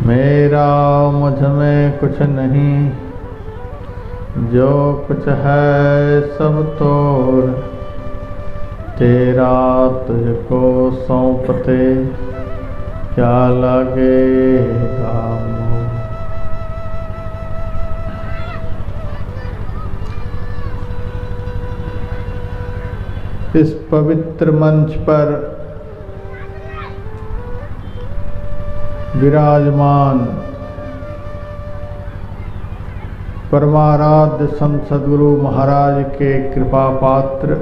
मेरा मुझ में कुछ नहीं, जो कुछ है सब तोड़, तेरा तुझको सौंपते क्या लगेगा मोह। इस पवित्र मंच पर विराजमान परमाराध्य संत सद्गुरु महाराज के कृपा पात्र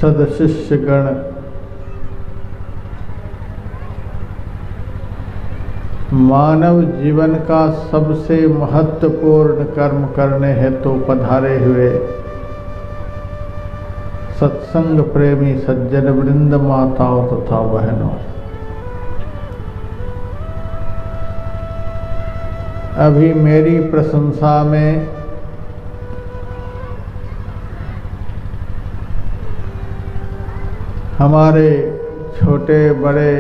सदशिष्य गण, मानव जीवन का सबसे महत्वपूर्ण कर्म करने हेतु पधारे हुए सत्संग प्रेमी सज्जन वृंद, माताओं तथा बहनों, अभी मेरी प्रशंसा में हमारे छोटे बड़े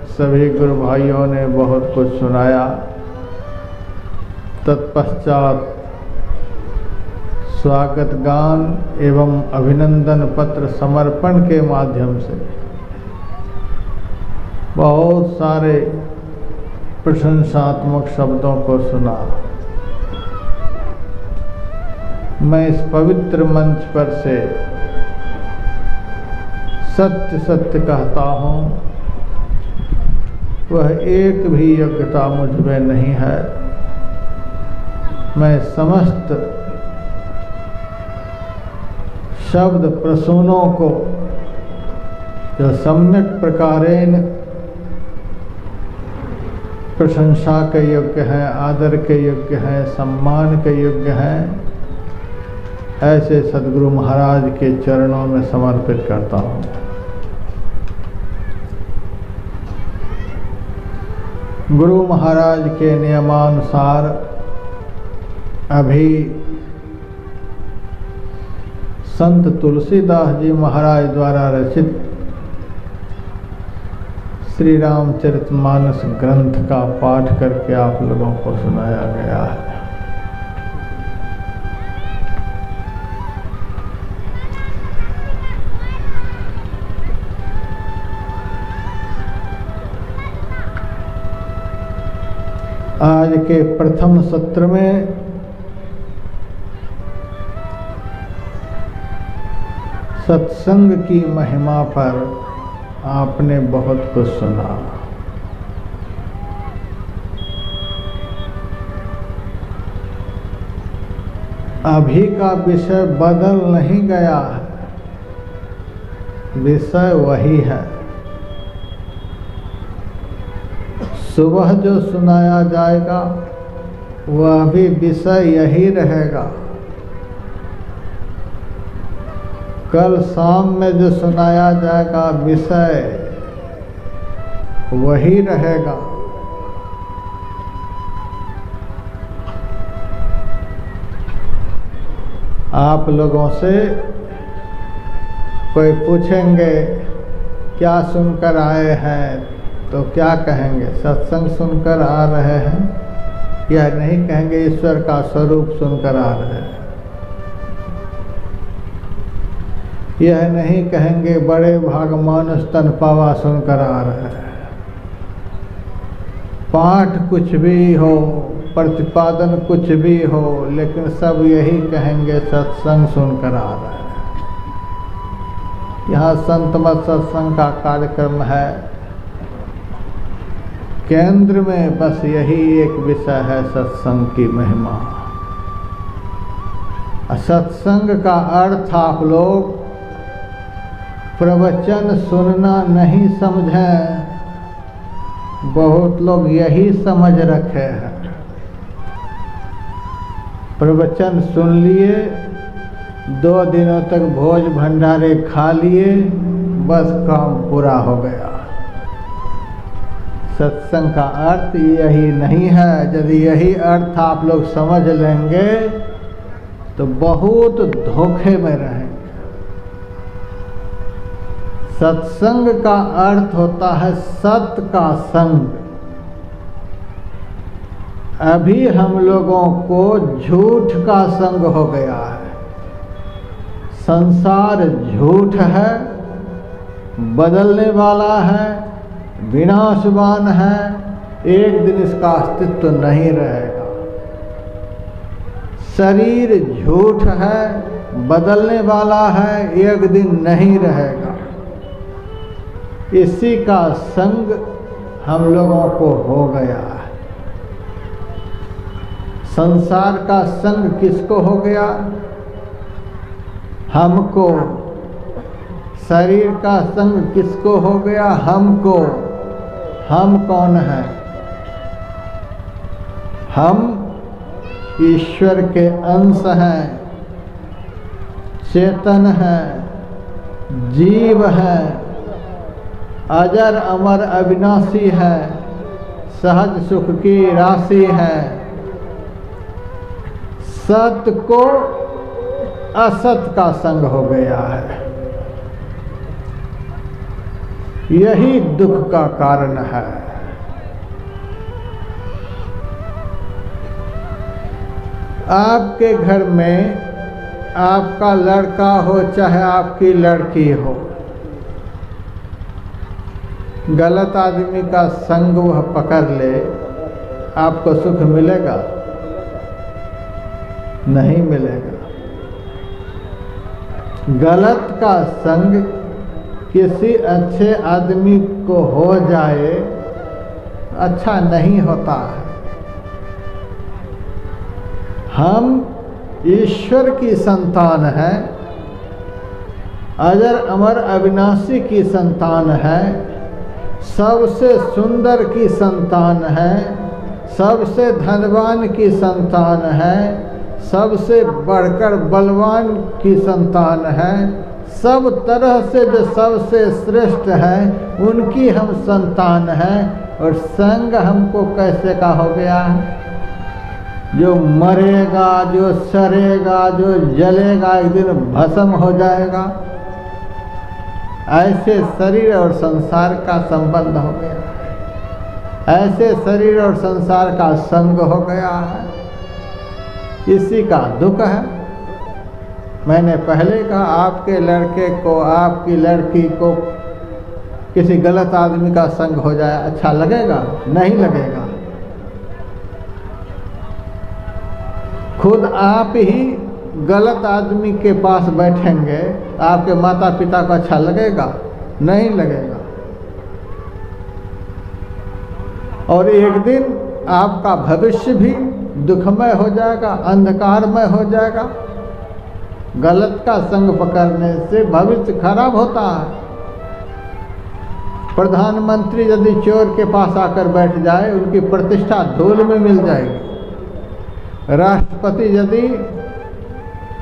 सभी गुरु भाइयों ने बहुत कुछ सुनाया। तत्पश्चात स्वागत गान एवं अभिनंदन पत्र समर्पण के माध्यम से बहुत सारे प्रशंसात्मक शब्दों को सुना। मैं इस पवित्र मंच पर से सत्य सत्य कहता हूँ, वह एक भी योग्यता मुझ में नहीं है। मैं समस्त शब्द प्रसूनों को जो सम्यक प्रकारेण प्रशंसा के योग्य हैं, आदर के योग्य हैं, सम्मान के योग्य हैं, ऐसे सद्गुरु महाराज के चरणों में समर्पित करता हूँ। गुरु महाराज के नियमानुसार अभी संत तुलसीदास जी महाराज द्वारा रचित श्री रामचरितमानस ग्रंथ का पाठ करके आप लोगों को सुनाया गया है। आज के प्रथम सत्र में सत्संग की महिमा पर आपने बहुत कुछ सुना। अभी का विषय बदल नहीं गया है, विषय वही है। सुबह जो सुनाया जाएगा वह भी विषय यही रहेगा। कल शाम में जो सुनाया जाएगा विषय वही रहेगा। आप लोगों से कोई पूछेंगे क्या सुनकर आए हैं, तो क्या कहेंगे? सत्संग सुनकर आ रहे हैं, या नहीं कहेंगे ईश्वर का स्वरूप सुनकर आ रहे हैं। यह नहीं कहेंगे बड़े भागमानुष तन पावा सुनकर आ रहे हैं। पाठ कुछ भी हो, प्रतिपादन कुछ भी हो, लेकिन सब यही कहेंगे सत्संग सुनकर आ रहे हैं। यहाँ संत मत सत्संग का कार्यक्रम है, केंद्र में बस यही एक विषय है, सत्संग की महिमा। सत्संग का अर्थ आप लोग प्रवचन सुनना नहीं समझें, बहुत लोग यही समझ रखे हैं। प्रवचन सुन लिए, 2 दिनों तक भोज भंडारे खा लिए, बस काम पूरा हो गया। सत्संग का अर्थ यही नहीं है। यदि यही अर्थ आप लोग समझ लेंगे तो बहुत धोखे में रहेंगे। सत्संग का अर्थ होता है सत्य का संग। अभी हम लोगों को झूठ का संग हो गया है। संसार झूठ है, बदलने वाला है, विनाशवान है, एक दिन इसका अस्तित्व नहीं रहेगा। शरीर झूठ है, बदलने वाला है, एक दिन नहीं रहेगा। इसी का संग हम लोगों को हो गया है। संसार का संग किसको हो गया? हमको। शरीर का संग किसको हो गया? हमको। हम कौन है? हम ईश्वर के अंश हैं, चेतन है, जीव है, अजर अमर अविनाशी है, सहज सुख की राशि है। सत को असत का संग हो गया है। यही दुख का कारण है। आपके घर में आपका लड़का हो चाहे आपकी लड़की हो, गलत आदमी का संग वह पकड़ ले, आपको सुख मिलेगा? नहीं मिलेगा। गलत का संग किसी अच्छे आदमी को हो जाए अच्छा नहीं होता है। हम ईश्वर की संतान है, अजर अमर अविनाशी की संतान है, सबसे सुंदर की संतान है, सबसे धनवान की संतान है, सबसे बढ़कर बलवान की संतान है, सब तरह से जो सबसे श्रेष्ठ है उनकी हम संतान हैं। और संग हमको कैसे का हो गया है? जो मरेगा, जो सड़ेगा, जो जलेगा, एक दिन भस्म हो जाएगा, ऐसे शरीर और संसार का संबंध हो गया। ऐसे शरीर और संसार का संग हो गया है। इसी का दुख है। मैंने पहले कहा, आपके लड़के को, आपकी लड़की को किसी गलत आदमी का संग हो जाए अच्छा लगेगा? नहीं लगेगा। खुद आप ही गलत आदमी के पास बैठेंगे, आपके माता पिता को अच्छा लगेगा? नहीं लगेगा। और एक दिन आपका भविष्य भी दुखमय हो जाएगा, अंधकारमय हो जाएगा। गलत का संग पकड़ने से भविष्य खराब होता है। प्रधानमंत्री यदि चोर के पास आकर बैठ जाए, उनकी प्रतिष्ठा धूल में मिल जाएगी। राष्ट्रपति यदि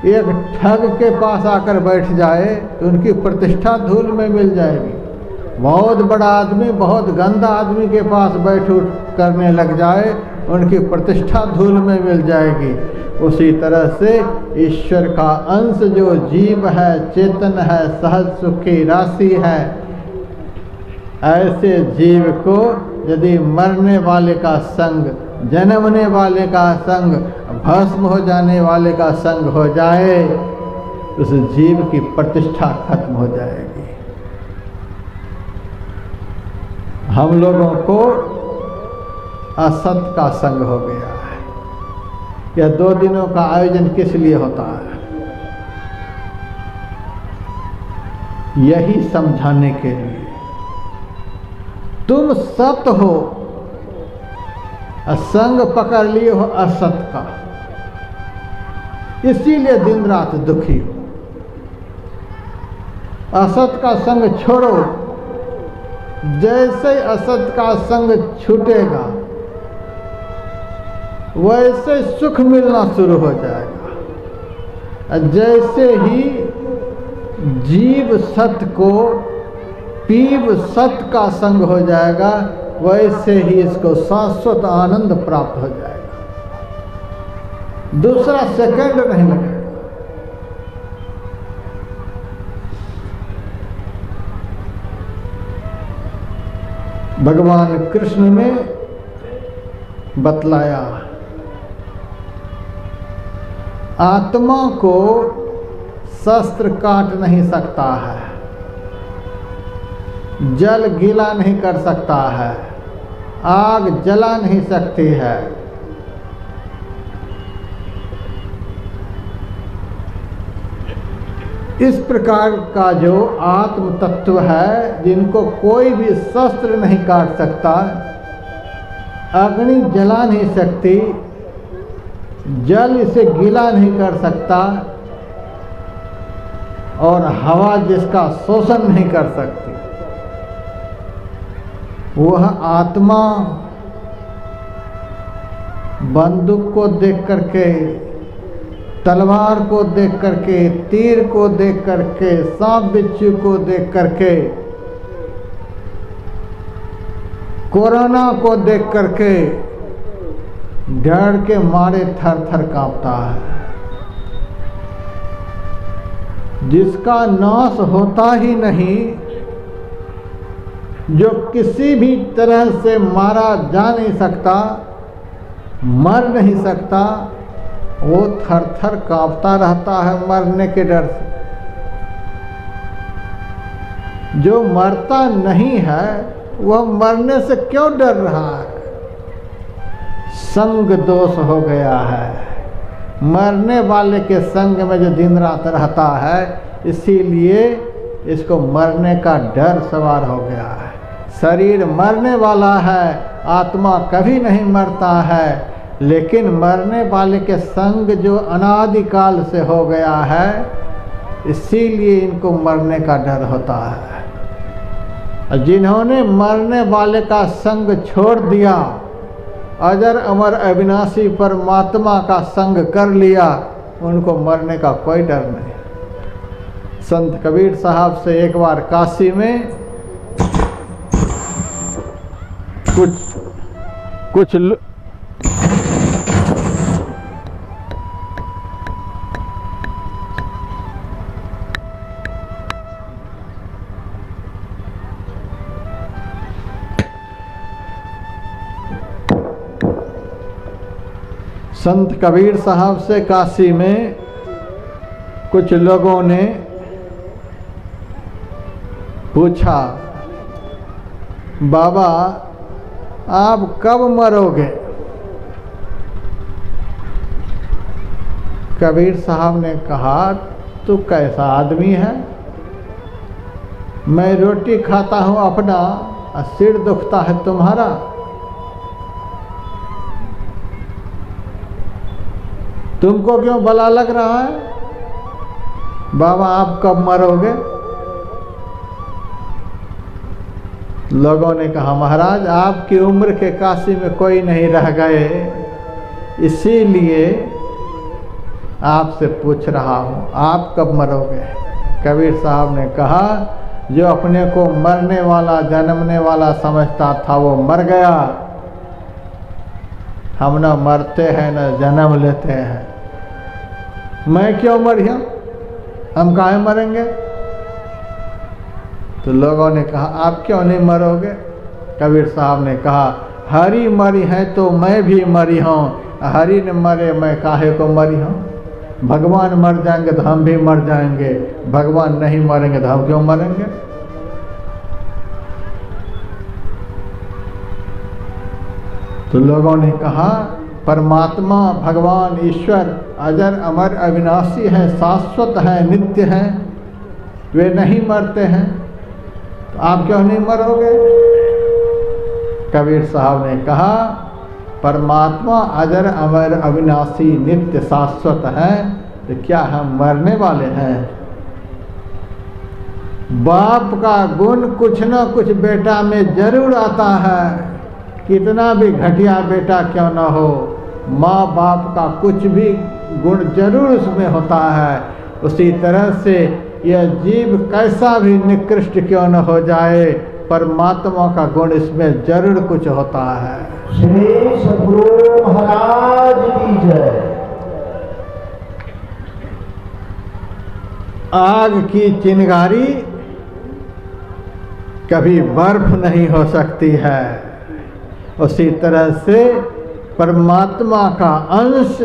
एक ठग के पास आकर बैठ जाए तो उनकी प्रतिष्ठा धूल में मिल जाएगी। बहुत बड़ा आदमी बहुत गंदा आदमी के पास बैठ उठ करने लग जाए, उनकी प्रतिष्ठा धूल में मिल जाएगी। उसी तरह से ईश्वर का अंश जो जीव है, चेतन है, सहज सुख की राशि है, ऐसे जीव को यदि मरने वाले का संग, जन्मने वाले का संग, भस्म हो जाने वाले का संग हो जाए, उस जीव की प्रतिष्ठा खत्म हो जाएगी। हम लोगों को असत का संग हो गया है। यह 2 दिनों का आयोजन किस लिए होता है? यही समझाने के लिए। तुम सत हो, संग पकड़ लिए हो असत का, इसीलिए दिन रात दुखी हो। असत का संग छोड़ो, जैसे असत का संग छूटेगा वैसे सुख मिलना शुरू हो जाएगा। जैसे ही जीव सत को, पीव सत का संग हो जाएगा, वैसे ही इसको शाश्वत आनंद प्राप्त हो जाएगा। दूसरा सेकंड नहीं लगेगा। भगवान कृष्ण ने बतलाया आत्मा को शस्त्र काट नहीं सकता है, जल गीला नहीं कर सकता है, आग जला नहीं सकती है। इस प्रकार का जो आत्म तत्व है, जिनको कोई भी शस्त्र नहीं काट सकता, अग्नि जला नहीं सकती, जल इसे गीला नहीं कर सकता, और हवा जिसका शोषण नहीं कर सकती, वह आत्मा बंदूक को देख करके, तलवार को देख करके, तीर को देख करके, सांप बिच्छू को देख करके, कोरोना को देख करके डर के मारे थर थर कांपता है। जिसका नाश होता ही नहीं, जो किसी भी तरह से मारा जा नहीं सकता, मर नहीं सकता, वो थर थर कांपता रहता है मरने के डर से। जो मरता नहीं है वह मरने से क्यों डर रहा है? संग दोष हो गया है। मरने वाले के संग में जो दिन रात रहता है, इसीलिए इसको मरने का डर सवार हो गया है। शरीर मरने वाला है, आत्मा कभी नहीं मरता है, लेकिन मरने वाले के संग जो अनादिकाल से हो गया है, इसीलिए इनको मरने का डर होता है। जिन्होंने मरने वाले का संग छोड़ दिया, अजर अमर अविनाशी परमात्मा का संग कर लिया, उनको मरने का कोई डर नहीं। संत कबीर साहब से एक बार काशी में कुछ संत कबीर साहब से काशी में कुछ लोगों ने पूछा, बाबा आप कब मरोगे? कबीर साहब ने कहा, तू कैसा आदमी है? मैं रोटी खाता हूँ अपना, सिर दुखता है तुम्हारा। तुमको क्यों भला लग रहा है? बाबा आप कब मरोगे? लोगों ने कहा, महाराज आपकी उम्र के काशी में कोई नहीं रह गए, इसीलिए आपसे पूछ रहा हूँ आप कब मरोगे? कबीर साहब ने कहा, जो अपने को मरने वाला जन्मने वाला समझता था वो मर गया। हम न मरते हैं न जन्म लेते हैं। मैं क्यों मरिया? हम काहे मरेंगे? तो लोगों ने कहा, आप क्यों नहीं मरोगे? कबीर साहब ने कहा, हरि मरी है तो मैं भी मरी हूँ, हरि ने मरे मैं काहे को मरी हूँ? भगवान मर जाएंगे तो हम भी मर जाएंगे, भगवान नहीं मरेंगे तो हम क्यों मरेंगे? तो लोगों ने कहा, परमात्मा भगवान ईश्वर अजर अमर अविनाशी है, शाश्वत है, नित्य है, वे नहीं मरते हैं, तो आप क्यों नहीं मरोगे? कबीर साहब ने कहा, परमात्मा अजर अमर अविनाशी नित्य शाश्वत है, तो क्या हम मरने वाले हैं? बाप का गुण कुछ न कुछ बेटा में जरूर आता है, कितना भी घटिया बेटा क्यों न हो, माँ बाप का कुछ भी गुण जरूर उसमें होता है। उसी तरह से यह जीव कैसा भी निकृष्ट क्यों न हो जाए, परमात्मा का गुण इसमें जरूर कुछ होता है। श्री सद्गुरु महाराज की जय। आग की चिंगारी कभी बर्फ नहीं हो सकती है, उसी तरह से परमात्मा का अंश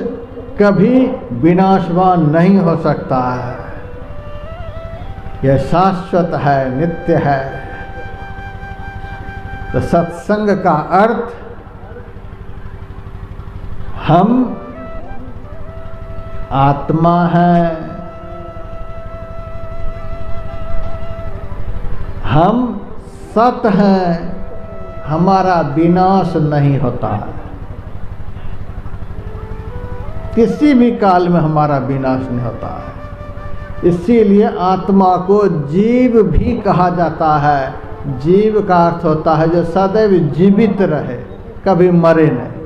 कभी विनाशवान नहीं हो सकता है, यह शाश्वत है, नित्य है। तो सत्संग का अर्थ हम आत्मा है, हम सत हैं, हमारा विनाश नहीं होता है, किसी भी काल में हमारा विनाश नहीं होता है। इसीलिए आत्मा को जीव भी कहा जाता है। जीव का अर्थ होता है जो सदैव जीवित रहे, कभी मरे नहीं।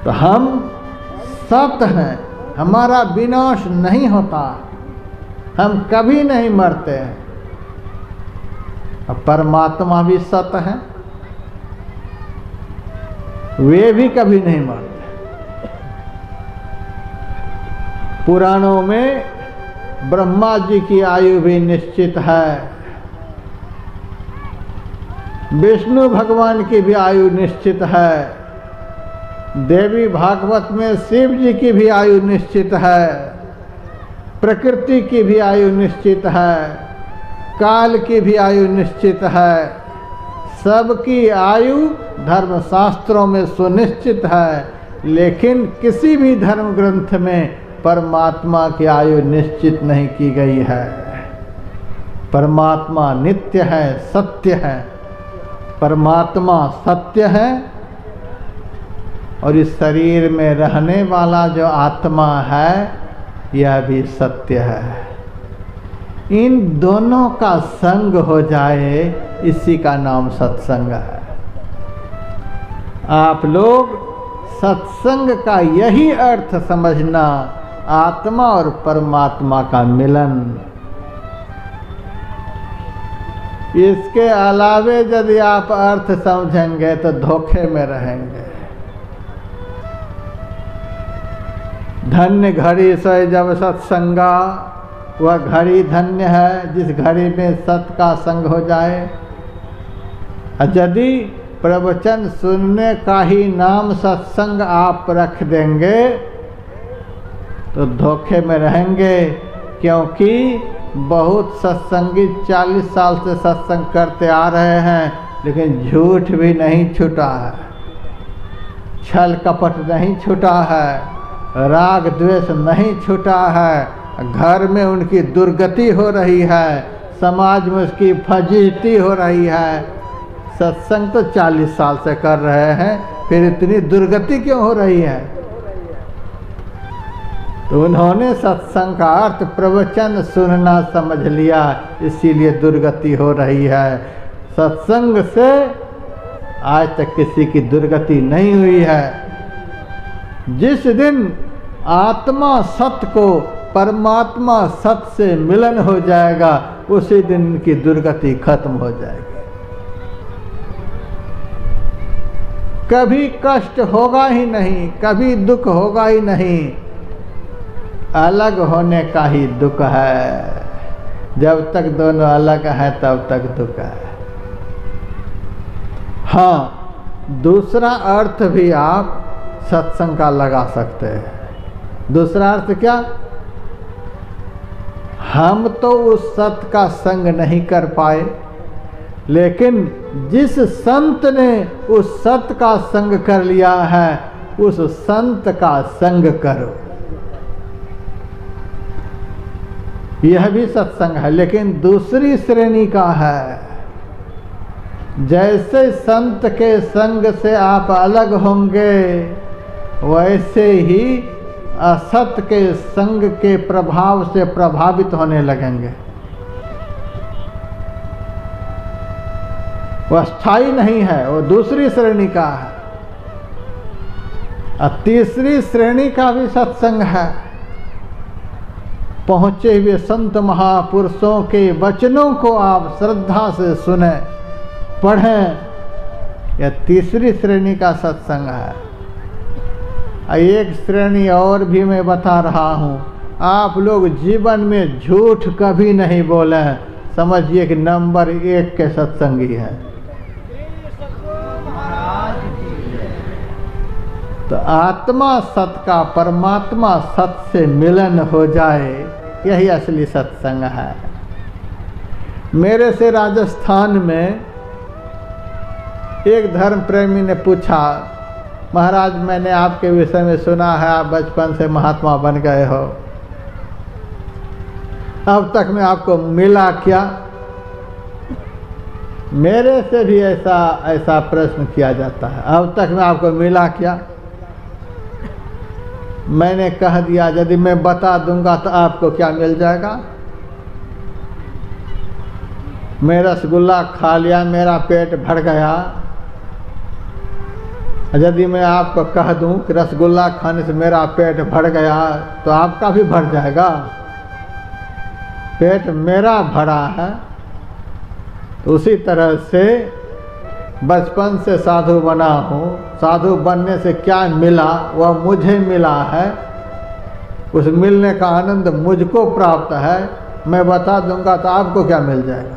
तो हम सत हैं, हमारा विनाश नहीं होता, हम कभी नहीं मरते हैं। अब परमात्मा भी सत है, वे भी कभी नहीं मरते। पुराणों में ब्रह्मा जी की आयु भी निश्चित है, विष्णु भगवान की भी आयु निश्चित है, देवी भागवत में शिव जी की भी आयु निश्चित है, प्रकृति की भी आयु निश्चित है, काल की भी आयु निश्चित है। सबकी आयु धर्मशास्त्रों में सुनिश्चित है, लेकिन किसी भी धर्म ग्रंथ में परमात्मा की आयु निश्चित नहीं की गई है। परमात्मा नित्य है, सत्य है। परमात्मा सत्य है और इस शरीर में रहने वाला जो आत्मा है यह भी सत्य है। इन दोनों का संग हो जाए, इसी का नाम सत्संग है। आप लोग सत्संग का यही अर्थ समझना, आत्मा और परमात्मा का मिलन। इसके अलावे यदि आप अर्थ समझेंगे तो धोखे में रहेंगे। धन्य घड़ी सोए जब सत्संगा, वह घड़ी धन्य है जिस घड़ी में सत का संग हो जाए। यदि प्रवचन सुनने का ही नाम सत्संग आप रख देंगे तो धोखे में रहेंगे, क्योंकि बहुत सत्संगी 40 साल से सत्संग करते आ रहे हैं, लेकिन झूठ भी नहीं छूटा है, छल कपट नहीं छूटा है, राग द्वेष नहीं छूटा है। घर में उनकी दुर्गति हो रही है, समाज में उसकी फजीहती हो रही है। सत्संग तो 40 साल से कर रहे हैं, फिर इतनी दुर्गति क्यों हो रही है? तो उन्होंने सत्संग का अर्थ प्रवचन सुनना समझ लिया, इसीलिए दुर्गति हो रही है। सत्संग से आज तक किसी की दुर्गति नहीं हुई है। जिस दिन आत्मा सत को परमात्मा सत से मिलन हो जाएगा, उसी दिन इनकी दुर्गति खत्म हो जाएगी। कभी कष्ट होगा ही नहीं, कभी दुख होगा ही नहीं। अलग होने का ही दुख है। जब तक दोनों अलग हैं तब तक दुख है। हाँ, दूसरा अर्थ भी आप सत्संग का लगा सकते हैं। दूसरा अर्थ क्या? हम तो उस सत का संग नहीं कर पाए, लेकिन जिस संत ने उस सत का संग कर लिया है, उस संत का संग करो। यह भी सत्संग है, लेकिन दूसरी श्रेणी का है। जैसे संत के संग से आप अलग होंगे, वैसे ही असत के संग के प्रभाव से प्रभावित होने लगेंगे। वह स्थायी नहीं है, वो दूसरी श्रेणी का है। और तीसरी श्रेणी का भी सत्संग है। पहुँचे हुए संत महापुरुषों के वचनों को आप श्रद्धा से सुने, पढ़ें, यह तीसरी श्रेणी का सत्संग है। एक श्रेणी और भी मैं बता रहा हूँ। आप लोग जीवन में झूठ कभी नहीं बोले, समझिए कि नंबर 1 के सत्संगी हैं। तो आत्मा सत का परमात्मा सत से मिलन हो जाए, यही असली सत्संग है। मेरे से राजस्थान में एक धर्म प्रेमी ने पूछा, महाराज मैंने आपके विषय में सुना है आप बचपन से महात्मा बन गए हो, अब तक में आपको मिला क्या? मेरे से भी ऐसा प्रश्न किया जाता है, अब तक में आपको मिला क्या? मैंने कह दिया यदि मैं बता दूंगा तो आपको क्या मिल जाएगा? मैं रसगुल्ला खा लिया, मेरा पेट भर गया। यदि मैं आपको कह दूं कि रसगुल्ला खाने से मेरा पेट भर गया तो आपका भी भर जाएगा। पेट मेरा भरा है। तो उसी तरह से बचपन से साधु बना हूँ, साधु बनने से क्या मिला वह मुझे मिला है, उस मिलने का आनंद मुझको प्राप्त है। मैं बता दूंगा तो आपको क्या मिल जाएगा?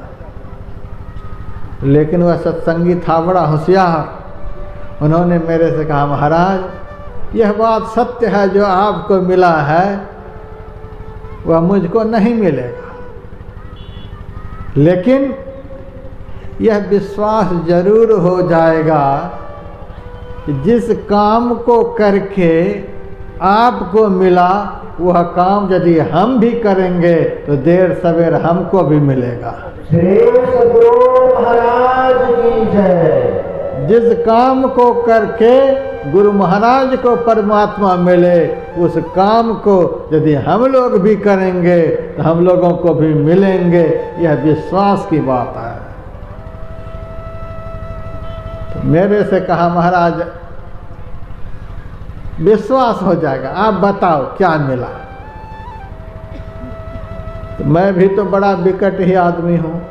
लेकिन वह सत्संगी था बड़ा होशियार, उन्होंने मेरे से कहा महाराज यह बात सत्य है, जो आपको मिला है वह मुझको नहीं मिलेगा, लेकिन यह विश्वास जरूर हो जाएगा कि जिस काम को करके आपको मिला वह काम यदि हम भी करेंगे तो देर सवेर हमको भी मिलेगा। श्री सद्गुरु महाराज की जय। जिस काम को करके गुरु महाराज को परमात्मा मिले, उस काम को यदि हम लोग भी करेंगे तो हम लोगों को भी मिलेंगे। यह विश्वास की बात है। तो मेरे से कहा महाराज विश्वास हो जाएगा, आप बताओ क्या मिला? तो मैं भी तो बड़ा विकट ही आदमी हूँ।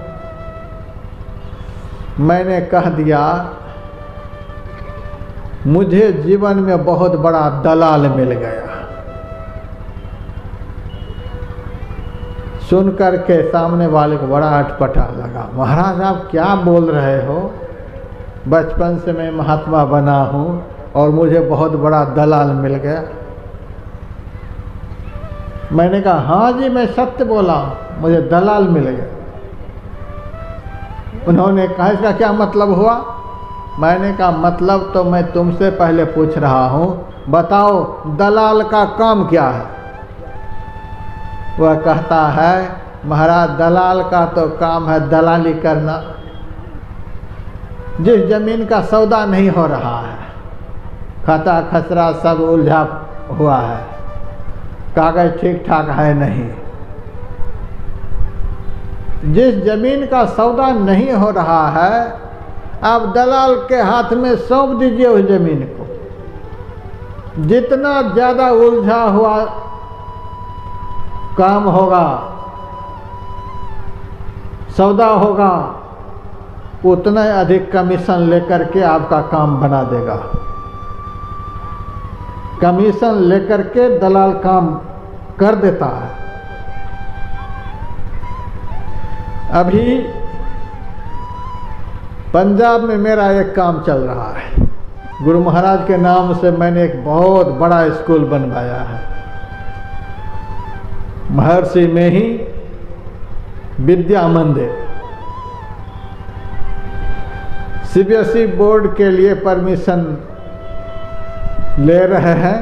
मैंने कह दिया मुझे जीवन में बहुत बड़ा दलाल मिल गया। सुनकर के सामने वाले को बड़ा अटपटा लगा। महाराज आप क्या बोल रहे हो? बचपन से मैं महात्मा बना हूँ और मुझे बहुत बड़ा दलाल मिल गया। मैंने कहा हाँ जी मैं सत्य बोला, मुझे दलाल मिल गया। उन्होंने कहा इसका क्या मतलब हुआ? मैंने कहा मतलब तो मैं तुमसे पहले पूछ रहा हूँ, बताओ दलाल का काम क्या है? वह कहता है महाराज दलाल का तो काम है दलाली करना। जिस जमीन का सौदा नहीं हो रहा है, खाता खसरा सब उलझा हुआ है, कागज ठीक ठाक है नहीं, जिस जमीन का सौदा नहीं हो रहा है आप दलाल के हाथ में सौंप दीजिए उस जमीन को। जितना ज़्यादा उलझा हुआ काम होगा, सौदा होगा, उतना अधिक कमीशन लेकर के आपका काम बना देगा। कमीशन लेकर के दलाल काम कर देता है। अभी पंजाब में मेरा एक काम चल रहा है। गुरु महाराज के नाम से मैंने एक बहुत बड़ा स्कूल बनवाया है। महर्षि में ही विद्या मंदिर। सीबीएसई बोर्ड के लिए परमिशन ले रहे हैं।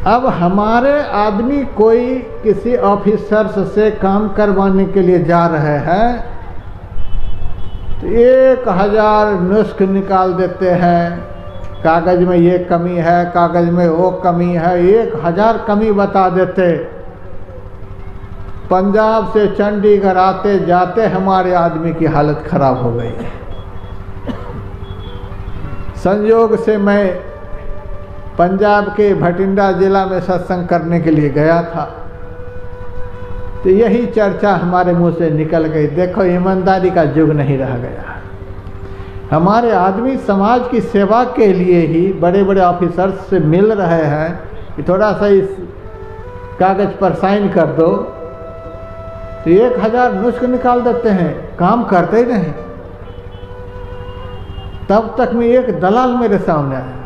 अब हमारे आदमी कोई किसी ऑफिसर्स से काम करवाने के लिए जा रहे हैं तो 1000 नुस्ख निकाल देते हैं। कागज में ये कमी है, कागज में वो कमी है, 1000 कमी बता देते। पंजाब से चंडीगढ़ आते जाते हमारे आदमी की हालत खराब हो गई है। संयोग से मैं पंजाब के भटिंडा जिला में सत्संग करने के लिए गया था तो यही चर्चा हमारे मुंह से निकल गई, देखो ईमानदारी का युग नहीं रह गया। हमारे आदमी समाज की सेवा के लिए ही बड़े बड़े ऑफिसर्स से मिल रहे हैं कि थोड़ा सा इस कागज पर साइन कर दो तो 1000 नुस्ख निकाल देते हैं, काम करते ही नहीं। तब तक में एक दलाल मेरे सामने आया,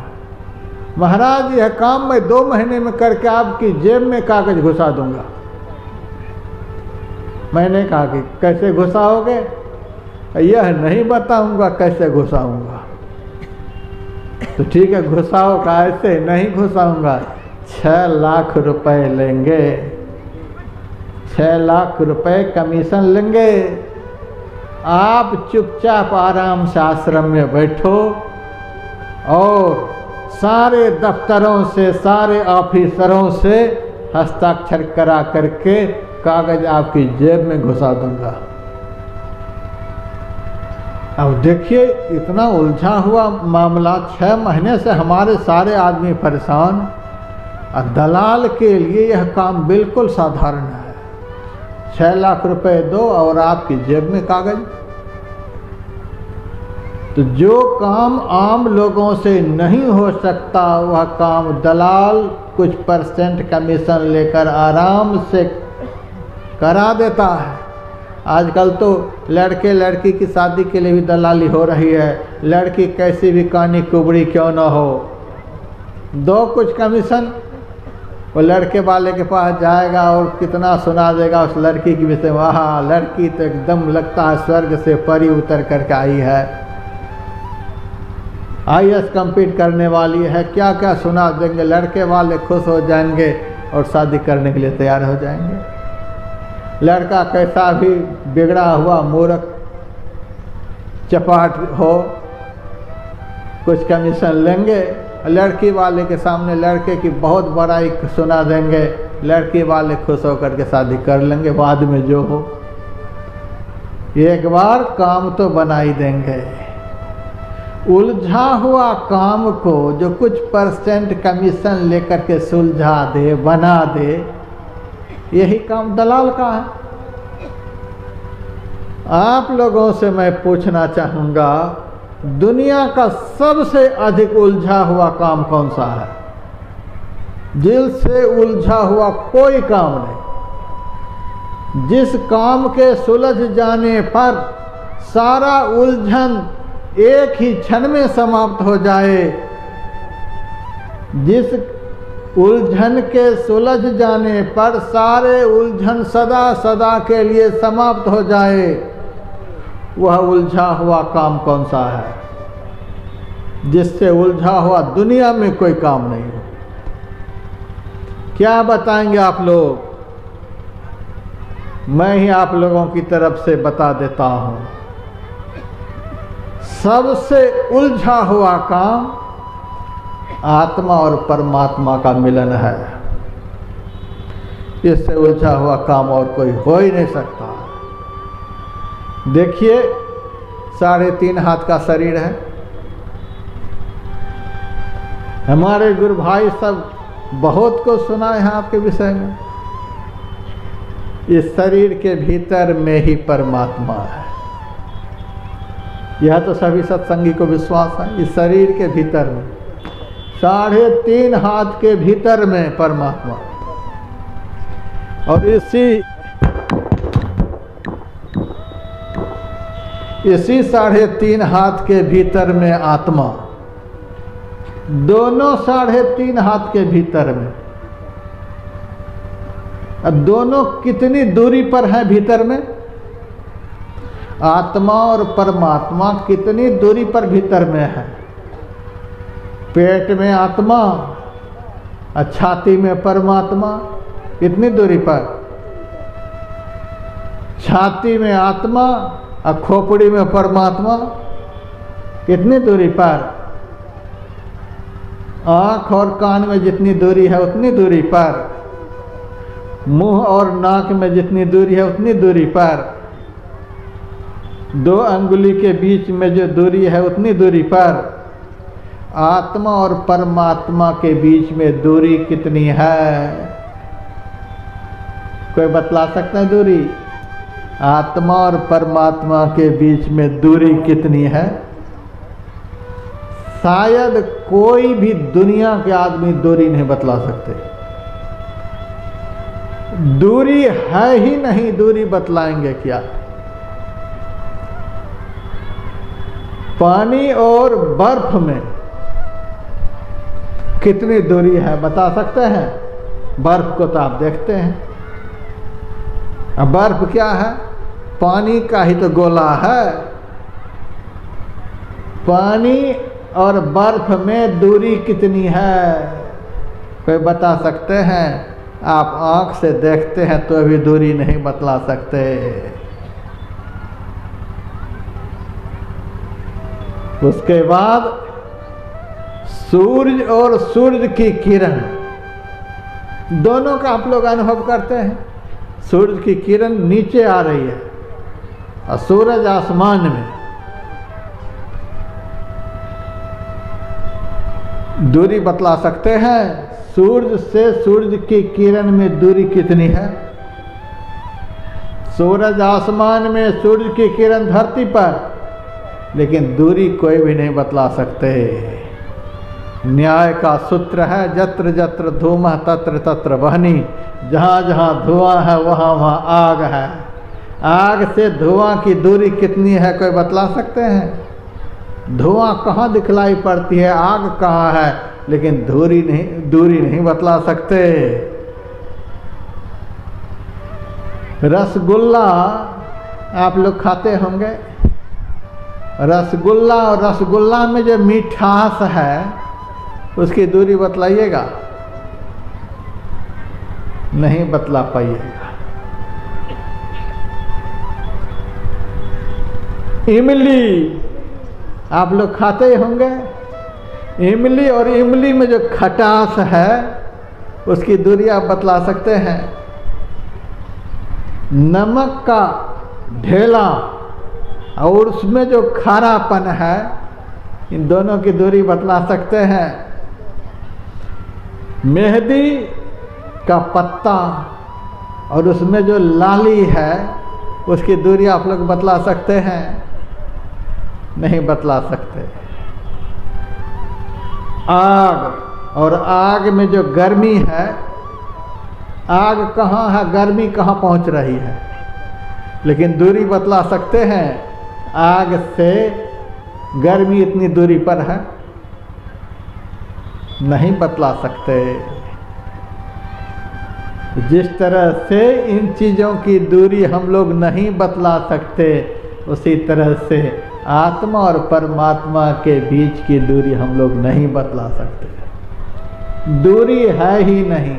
महाराज यह काम मैं 2 महीने में करके आपकी जेब में कागज घुसा दूंगा। मैंने कहा कि कैसे घुसाओगे? यह नहीं बताऊंगा कैसे घुसाऊंगा। तो ठीक है घुसाओ। का ऐसे नहीं घुसाऊंगा, 6 लाख रुपए लेंगे, 6 लाख रुपए कमीशन लेंगे। आप चुपचाप आराम से आश्रम में बैठो और सारे दफ्तरों से, सारे ऑफिसरों से हस्ताक्षर करा करके कागज आपकी जेब में घुसा दूंगा। अब देखिए इतना उलझा हुआ मामला, 6 महीने से हमारे सारे आदमी परेशान, और दलाल के लिए यह काम बिल्कुल साधारण है। 6 लाख रुपए दो और आपकी जेब में कागज। तो जो काम आम लोगों से नहीं हो सकता वह काम दलाल कुछ % कमीशन लेकर आराम से करा देता है। आजकल तो लड़के लड़की की शादी के लिए भी दलाली हो रही है। लड़की कैसी भी कानी कुबड़ी क्यों ना हो, दो कुछ कमीशन, वो लड़के वाले के पास जाएगा और कितना सुना देगा उस लड़की की विषय। वहाँ लड़की तो एकदम लगता है स्वर्ग से परी उतर करके आई है, IAS कंप्लीट करने वाली है, क्या क्या सुना देंगे। लड़के वाले खुश हो जाएंगे और शादी करने के लिए तैयार हो जाएंगे। लड़का कैसा भी बिगड़ा हुआ मूर्ख चपाट हो, कुछ कमीशन लेंगे। लड़की वाले के सामने लड़के की बहुत बड़ाई सुना देंगे, लड़की वाले खुश होकर के शादी कर लेंगे। बाद में जो हो, एक बार काम तो बना ही देंगे। उलझा हुआ काम को जो कुछ % कमीशन लेकर के सुलझा दे, बना दे, यही काम दलाल का है। आप लोगों से मैं पूछना चाहूँगा, दुनिया का सबसे अधिक उलझा हुआ काम कौन सा है? दिल से उलझा हुआ कोई काम नहीं। जिस काम के सुलझ जाने पर सारा उलझन एक ही क्षण में समाप्त हो जाए, जिस उलझन के सुलझ जाने पर सारे उलझन सदा सदा के लिए समाप्त हो जाए, वह उलझा हुआ काम कौन सा है? जिससे उलझा हुआ दुनिया में कोई काम नहीं हो। क्या बताएंगे आप लोग? मैं ही आप लोगों की तरफ से बता देता हूं। सबसे उलझा हुआ काम आत्मा और परमात्मा का मिलन है। इससे उलझा हुआ काम और कोई हो ही नहीं सकता। देखिए 3.5 हाथ का शरीर है। हमारे गुरु भाई सब बहुत कुछ सुना है आपके विषय में। इस शरीर के भीतर में ही परमात्मा है, यह तो सभी सत्संगी को विश्वास है। इस शरीर के भीतर में 3.5 हाथ के भीतर में परमात्मा, और इसी 3.5 हाथ के भीतर में आत्मा। दोनों 3.5 हाथ के भीतर में। अब दोनों कितनी दूरी पर है भीतर में? आत्मा और परमात्मा कितनी दूरी पर भीतर में है? पेट में आत्मा और छाती में परमात्मा, कितनी दूरी पर? छाती में आत्मा और खोपड़ी में परमात्मा, कितनी दूरी पर? आँख और कान में जितनी दूरी है उतनी दूरी पर, मुंह और नाक में जितनी दूरी है उतनी दूरी पर, 2 अंगुली के बीच में जो दूरी है उतनी दूरी पर। आत्मा और परमात्मा के बीच में दूरी कितनी है? कोई बतला सकता है दूरी? आत्मा और परमात्मा के बीच में दूरी कितनी है? शायद कोई भी दुनिया के आदमी दूरी नहीं बतला सकते। दूरी है ही नहीं, दूरी बतलाएंगे क्या? पानी और बर्फ में कितनी दूरी है बता सकते हैं? बर्फ को तो आप देखते हैं। अब बर्फ क्या है? पानी का ही तो गोला है। पानी और बर्फ में दूरी कितनी है कोई बता सकते हैं? आप आँख से देखते हैं तो भी दूरी नहीं बतला सकते। उसके बाद सूर्य और सूर्य की किरण दोनों का आप लोग अनुभव करते हैं। सूर्य की किरण नीचे आ रही है और सूरज आसमान में। दूरी बतला सकते हैं? सूर्य से सूर्य की किरण में दूरी कितनी है? सूरज आसमान में, सूर्य की किरण धरती पर, लेकिन दूरी कोई भी नहीं बतला सकते। न्याय का सूत्र है जत्र जत्र धूमः तत्र तत्र वह्नि। जहाँ जहाँ धुआं है वहाँ वहाँ आग है। आग से धुआं की दूरी कितनी है कोई बतला सकते हैं? धुआं कहाँ दिखलाई पड़ती है, आग कहाँ है, लेकिन दूरी नहीं बतला सकते। रसगुल्ला आप लोग खाते होंगे। रसगुल्ला और रसगुल्ला में जो मिठास है उसकी दूरी बतलाइएगा। नहीं बतला पाइएगा। इमली आप लोग खाते ही होंगे। इमली और इमली में जो खटास है उसकी दूरी आप बतला सकते हैं। नमक का ढेला और उसमें जो खारापन है, इन दोनों की दूरी बतला सकते हैं। मेहंदी का पत्ता और उसमें जो लाली है उसकी दूरी आप लोग बतला सकते हैं? नहीं बतला सकते। आग और आग में जो गर्मी है, आग कहाँ है, गर्मी कहाँ पहुँच रही है, लेकिन दूरी बतला सकते हैं? आग से गर्मी इतनी दूरी पर है, नहीं बतला सकते। जिस तरह से इन चीज़ों की दूरी हम लोग नहीं बतला सकते, उसी तरह से आत्मा और परमात्मा के बीच की दूरी हम लोग नहीं बतला सकते। दूरी है ही नहीं।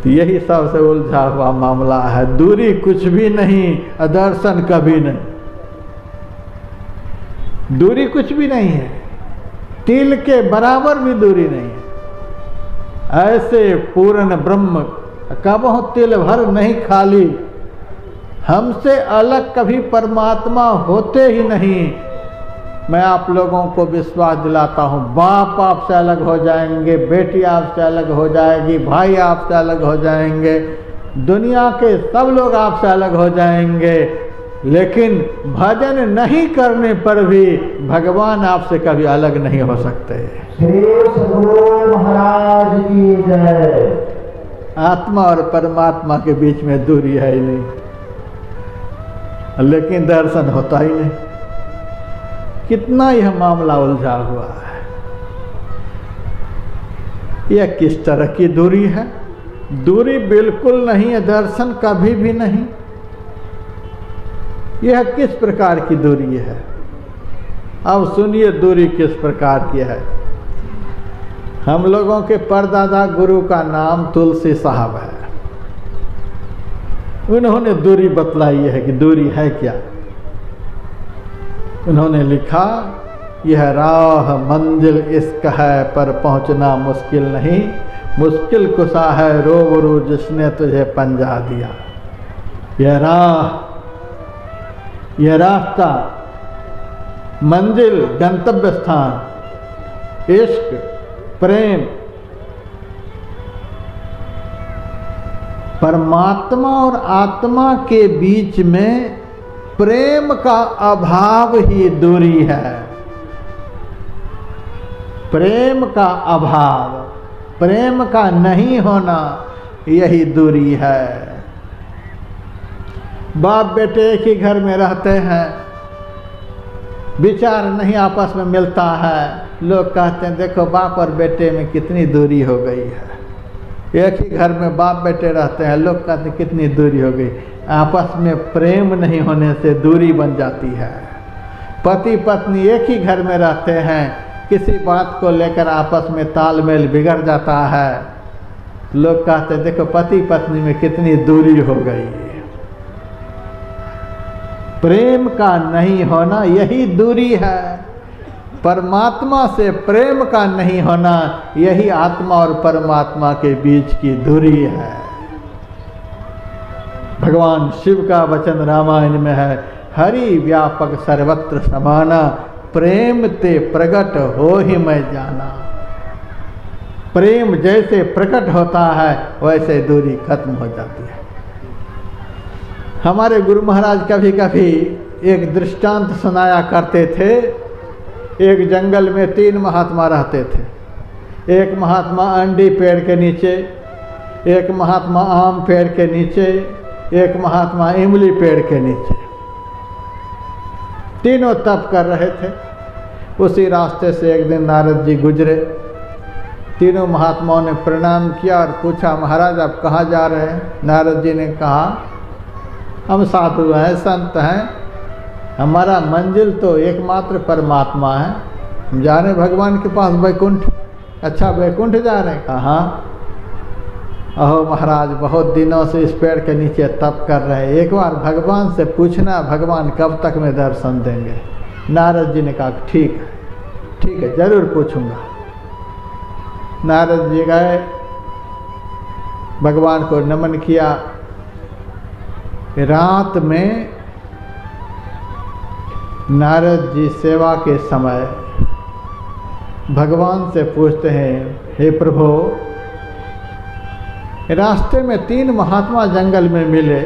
तो यही सबसे उलझा हुआ मामला है। दूरी कुछ भी नहीं, दर्शन कभी नहीं। दूरी कुछ भी नहीं है, तिल के बराबर भी दूरी नहीं है। ऐसे पूर्ण ब्रह्म कबहु तिल भर नहीं खाली। हमसे अलग कभी परमात्मा होते ही नहीं। मैं आप लोगों को विश्वास दिलाता हूँ, बाप आपसे अलग हो जाएंगे, बेटी आपसे अलग हो जाएगी, भाई आपसे अलग हो जाएंगे, दुनिया के सब लोग आपसे अलग हो जाएंगे, लेकिन भजन नहीं करने पर भी भगवान आपसे कभी अलग नहीं हो सकते। श्री सद्गुरु महाराज की जय। आत्मा और परमात्मा के बीच में दूरी है ही नहीं, लेकिन दर्शन होता ही नहीं। कितना यह मामला उलझा हुआ है। यह किस तरह की दूरी है? दूरी बिल्कुल नहीं है, दर्शन कभी भी नहीं। यह किस प्रकार की दूरी है? अब सुनिए दूरी किस प्रकार की है। हम लोगों के परदादा गुरु का नाम तुलसी साहब है। उन्होंने दूरी बतलाई है कि दूरी है क्या। उन्होंने लिखा, यह राह मंजिल इश्क है पर पहुंचना मुश्किल नहीं, मुश्किल कुशा है रूबरू जिसने तुझे पंजा दिया। यह राह, यह रास्ता, मंजिल, गंतव्य स्थान, इश्क, प्रेम, परमात्मा और आत्मा के बीच में प्रेम का अभाव ही दूरी है। प्रेम का अभाव, प्रेम का नहीं होना, यही दूरी है। बाप बेटे एक ही घर में रहते हैं, विचार नहीं आपस में मिलता है। लोग कहते हैं देखो बाप और बेटे में कितनी दूरी हो गई है। एक ही घर में बाप बेटे रहते हैं, लोग कहते हैं कितनी दूरी हो गई। आपस में प्रेम नहीं होने से दूरी बन जाती है। पति पत्नी एक ही घर में रहते हैं, किसी बात को लेकर आपस में तालमेल बिगड़ जाता है। लोग कहते हैं देखो पति पत्नी में कितनी दूरी हो गई। प्रेम का नहीं होना यही दूरी है। परमात्मा से प्रेम का नहीं होना यही आत्मा और परमात्मा के बीच की दूरी है। भगवान शिव का वचन रामायण में है, हरि व्यापक सर्वत्र समाना, प्रेम ते प्रकट हो ही मैं जाना। प्रेम जैसे प्रकट होता है वैसे दूरी खत्म हो जाती है। हमारे गुरु महाराज कभी कभी एक दृष्टांत सुनाया करते थे। एक जंगल में 3 महात्मा रहते थे। एक महात्मा अंडी पेड़ के नीचे, एक महात्मा आम पेड़ के नीचे, एक महात्मा इमली पेड़ के नीचे। तीनों तप कर रहे थे। उसी रास्ते से एक दिन नारद जी गुजरे। तीनों महात्माओं ने प्रणाम किया और पूछा महाराज आप कहाँ जा रहे हैं? नारद जी ने कहा हम साधु हैं, संत हैं, हमारा मंजिल तो एकमात्र परमात्मा है, हम जा रहे भगवान के पास वैकुंठ। अच्छा वैकुंठ जा रहे हैं? कहा अहो महाराज बहुत दिनों से इस पेड़ के नीचे तप कर रहे हैं, एक बार भगवान से पूछना भगवान कब तक में दर्शन देंगे। नारद जी ने कहा ठीक है जरूर पूछूंगा। नारद जी गए, भगवान को नमन किया। रात में नारद जी सेवा के समय भगवान से पूछते हैं, हे प्रभु रास्ते में 3 महात्मा जंगल में मिले,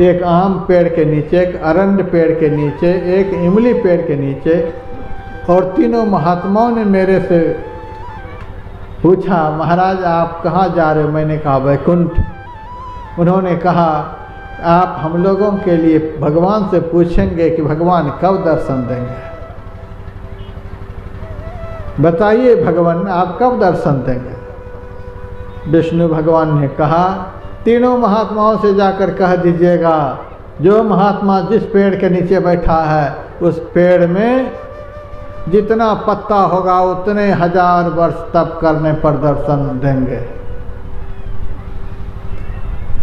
एक आम पेड़ के नीचे, एक अरंड पेड़ के नीचे, एक इमली पेड़ के नीचे, और तीनों महात्माओं ने मेरे से पूछा महाराज आप कहाँ जा रहे हो? मैंने कहा वैकुंठ। उन्होंने कहा आप हम लोगों के लिए भगवान से पूछेंगे कि भगवान कब दर्शन देंगे, बताइए भगवान आप कब दर्शन देंगे। विष्णु भगवान ने कहा तीनों महात्माओं से जाकर कह दीजिएगा जो महात्मा जिस पेड़ के नीचे बैठा है उस पेड़ में जितना पत्ता होगा उतने 1000 वर्ष तप करने पर दर्शन देंगे।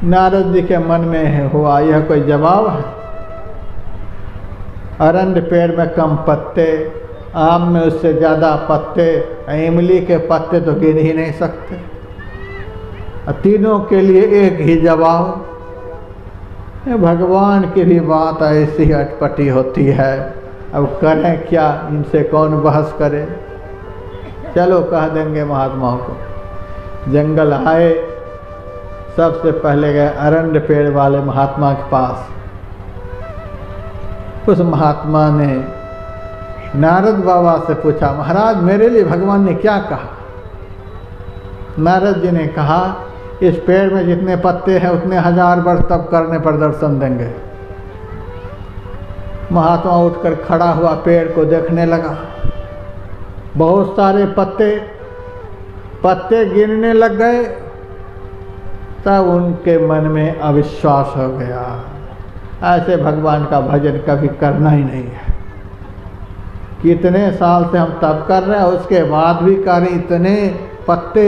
नारद जी के मन में हुआ यह कोई जवाब है? अरंड पेड़ में कम पत्ते, आम में उससे ज़्यादा पत्ते, इमली के पत्ते तो गिन ही नहीं सकते, तीनों के लिए एक ही जवाब। भगवान की भी बात ऐसी अटपटी होती है, अब करें क्या, इनसे कौन बहस करे। चलो कह देंगे महात्माओं को। जंगल आए, सबसे पहले गए अरंड पेड़ वाले महात्मा के पास। उस महात्मा ने नारद बाबा से पूछा महाराज मेरे लिए भगवान ने क्या कहा? नारद जी ने कहा इस पेड़ में जितने पत्ते हैं उतने 1000 वर्ष तप करने पर दर्शन देंगे। महात्मा उठकर खड़ा हुआ पेड़ को देखने लगा, बहुत सारे पत्ते गिनने लग गए। तब उनके मन में अविश्वास हो गया, ऐसे भगवान का भजन कभी करना ही नहीं है। कितने साल से हम तप कर रहे हैं, उसके बाद भी करें इतने पत्ते,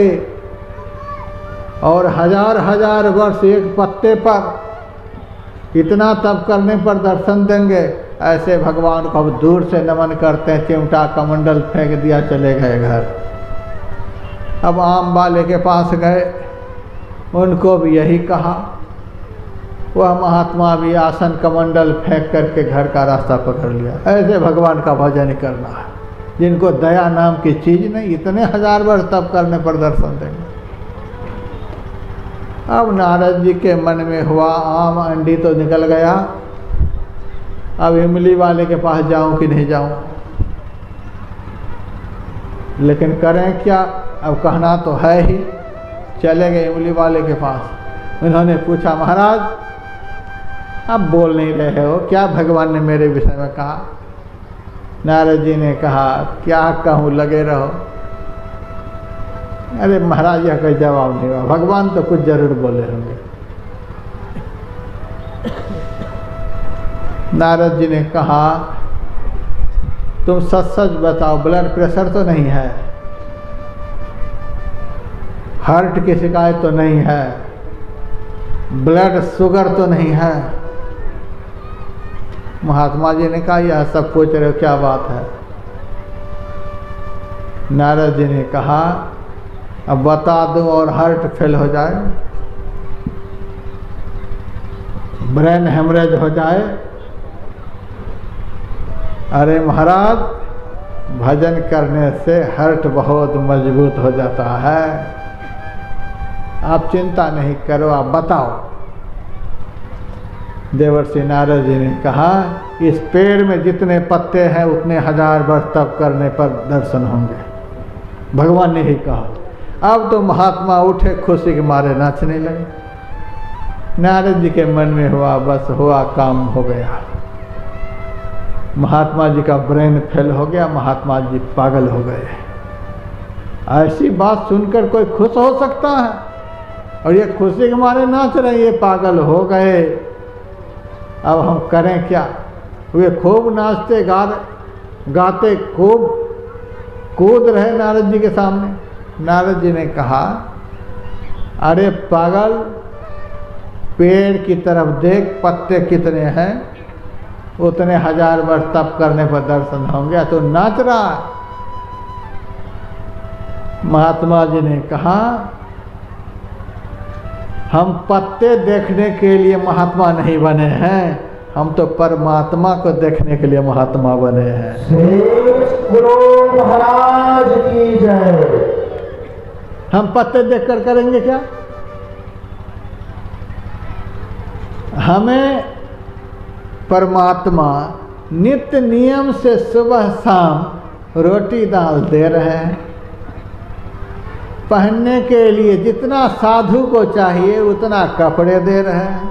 और 1000 वर्ष एक पत्ते पर इतना तप करने पर दर्शन देंगे। ऐसे भगवान को अब दूर से नमन करते हैं, चिमटा कमंडल फेंक दिया, चले गए घर। अब आम वाले के पास गए, उनको भी यही कहा। वह महात्मा भी आसन कमंडल फेंक करके घर का रास्ता पकड़ लिया। ऐसे भगवान का भजन करना है, जिनको दया नाम की चीज़ नहीं, इतने 1000 वर्ष तप करने पर दर्शन देंगे। अब नारद जी के मन में हुआ आम अंडी तो निकल गया, अब इमली वाले के पास जाऊं कि नहीं जाऊं, लेकिन करें क्या, अब कहना तो है ही। चले गए इमली वाले के पास। उन्होंने पूछा महाराज आप बोल नहीं रहे हो, क्या भगवान ने मेरे विषय में कहा? नारद जी ने कहा क्या कहूँ, लगे रहो। अरे महाराज यह कोई जवाब नहीं हुआ, भगवान तो कुछ जरूर बोले होंगे। नारद जी ने कहा तुम सच सच बताओ, ब्लड प्रेशर तो नहीं है, हार्ट की शिकायत तो नहीं है, ब्लड शुगर तो नहीं है? महात्मा जी ने कहा यह सब पूछ रहे हो, क्या बात है? नारद जी ने कहा अब बता दूं और हार्ट फेल हो जाए, ब्रेन हेमरेज हो जाए? अरे महाराज, भजन करने से हार्ट बहुत मजबूत हो जाता है, आप चिंता नहीं करो, आप बताओ। देवर्षि नारद जी ने कहा इस पेड़ में जितने पत्ते हैं उतने 1000 वर्ष तप करने पर दर्शन होंगे, भगवान ने ही कहा। अब तो महात्मा उठे, खुशी के मारे नाचने लगे। नारद जी के मन में हुआ बस हुआ, काम हो गया। महात्मा जी का ब्रेन फेल हो गया, महात्मा जी पागल हो गए। ऐसी बात सुनकर कोई खुश हो सकता है? और ये खुशी के मारे नाच रहे, ये पागल हो गए, अब हम करें क्या? वे खूब नाचते गाते खूब कूद रहे नारद जी के सामने। नारद जी ने कहा अरे पागल, पेड़ की तरफ देख, पत्ते कितने हैं, उतने 1000 वर्ष तप करने पर दर्शन होंगे, तो नाच रहा है। महात्मा जी ने कहा हम पत्ते देखने के लिए महात्मा नहीं बने हैं, हम तो परमात्मा को देखने के लिए महात्मा बने हैं। गुरु महाराज की जय। हम पत्ते देखकर करेंगे क्या? हमें परमात्मा नित्य नियम से सुबह शाम रोटी दाल दे रहे हैं, पहनने के लिए जितना साधु को चाहिए उतना कपड़े दे रहे हैं,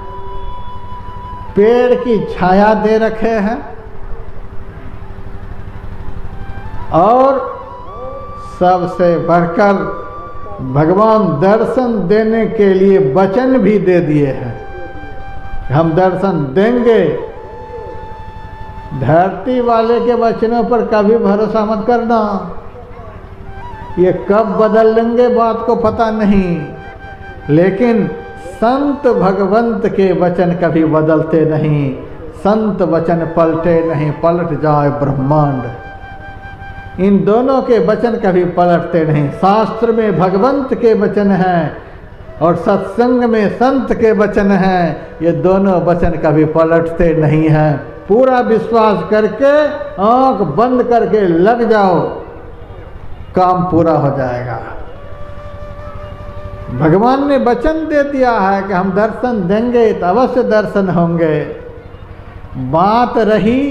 पेड़ की छाया दे रखे हैं, और सबसे बढ़कर भगवान दर्शन देने के लिए वचन भी दे दिए हैं, हम दर्शन देंगे। धरती वाले के वचनों पर कभी भरोसा मत करना, ये कब बदल लेंगे बात को पता नहीं, लेकिन संत भगवंत के वचन कभी बदलते नहीं, संत वचन पलटे नहीं, पलट जाए ब्रह्मांड। इन दोनों के वचन कभी पलटते नहीं। शास्त्र में भगवंत के वचन हैं और सत्संग में संत के वचन हैं, ये दोनों वचन कभी पलटते नहीं हैं। पूरा विश्वास करके आंख बंद करके लग जाओ, काम पूरा हो जाएगा। भगवान ने वचन दे दिया है कि हम दर्शन देंगे तो अवश्य दर्शन होंगे। बात रही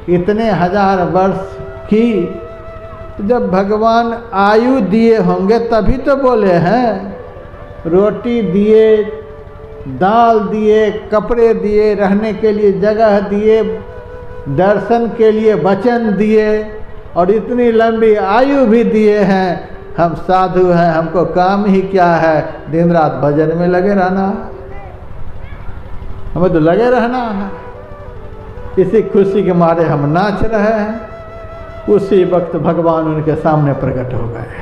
इतने 1000 वर्ष की, तो जब भगवान आयु दिए होंगे तभी तो बोले हैं। रोटी दिए, दाल दिए, कपड़े दिए, रहने के लिए जगह दिए, दर्शन के लिए वचन दिए, और इतनी लंबी आयु भी दिए हैं। हम साधु हैं, हमको काम ही क्या है, दिन रात भजन में लगे रहना है, हमें तो लगे रहना है। इसी खुशी के मारे हम नाच रहे हैं। उसी वक्त भगवान उनके सामने प्रकट हो गए।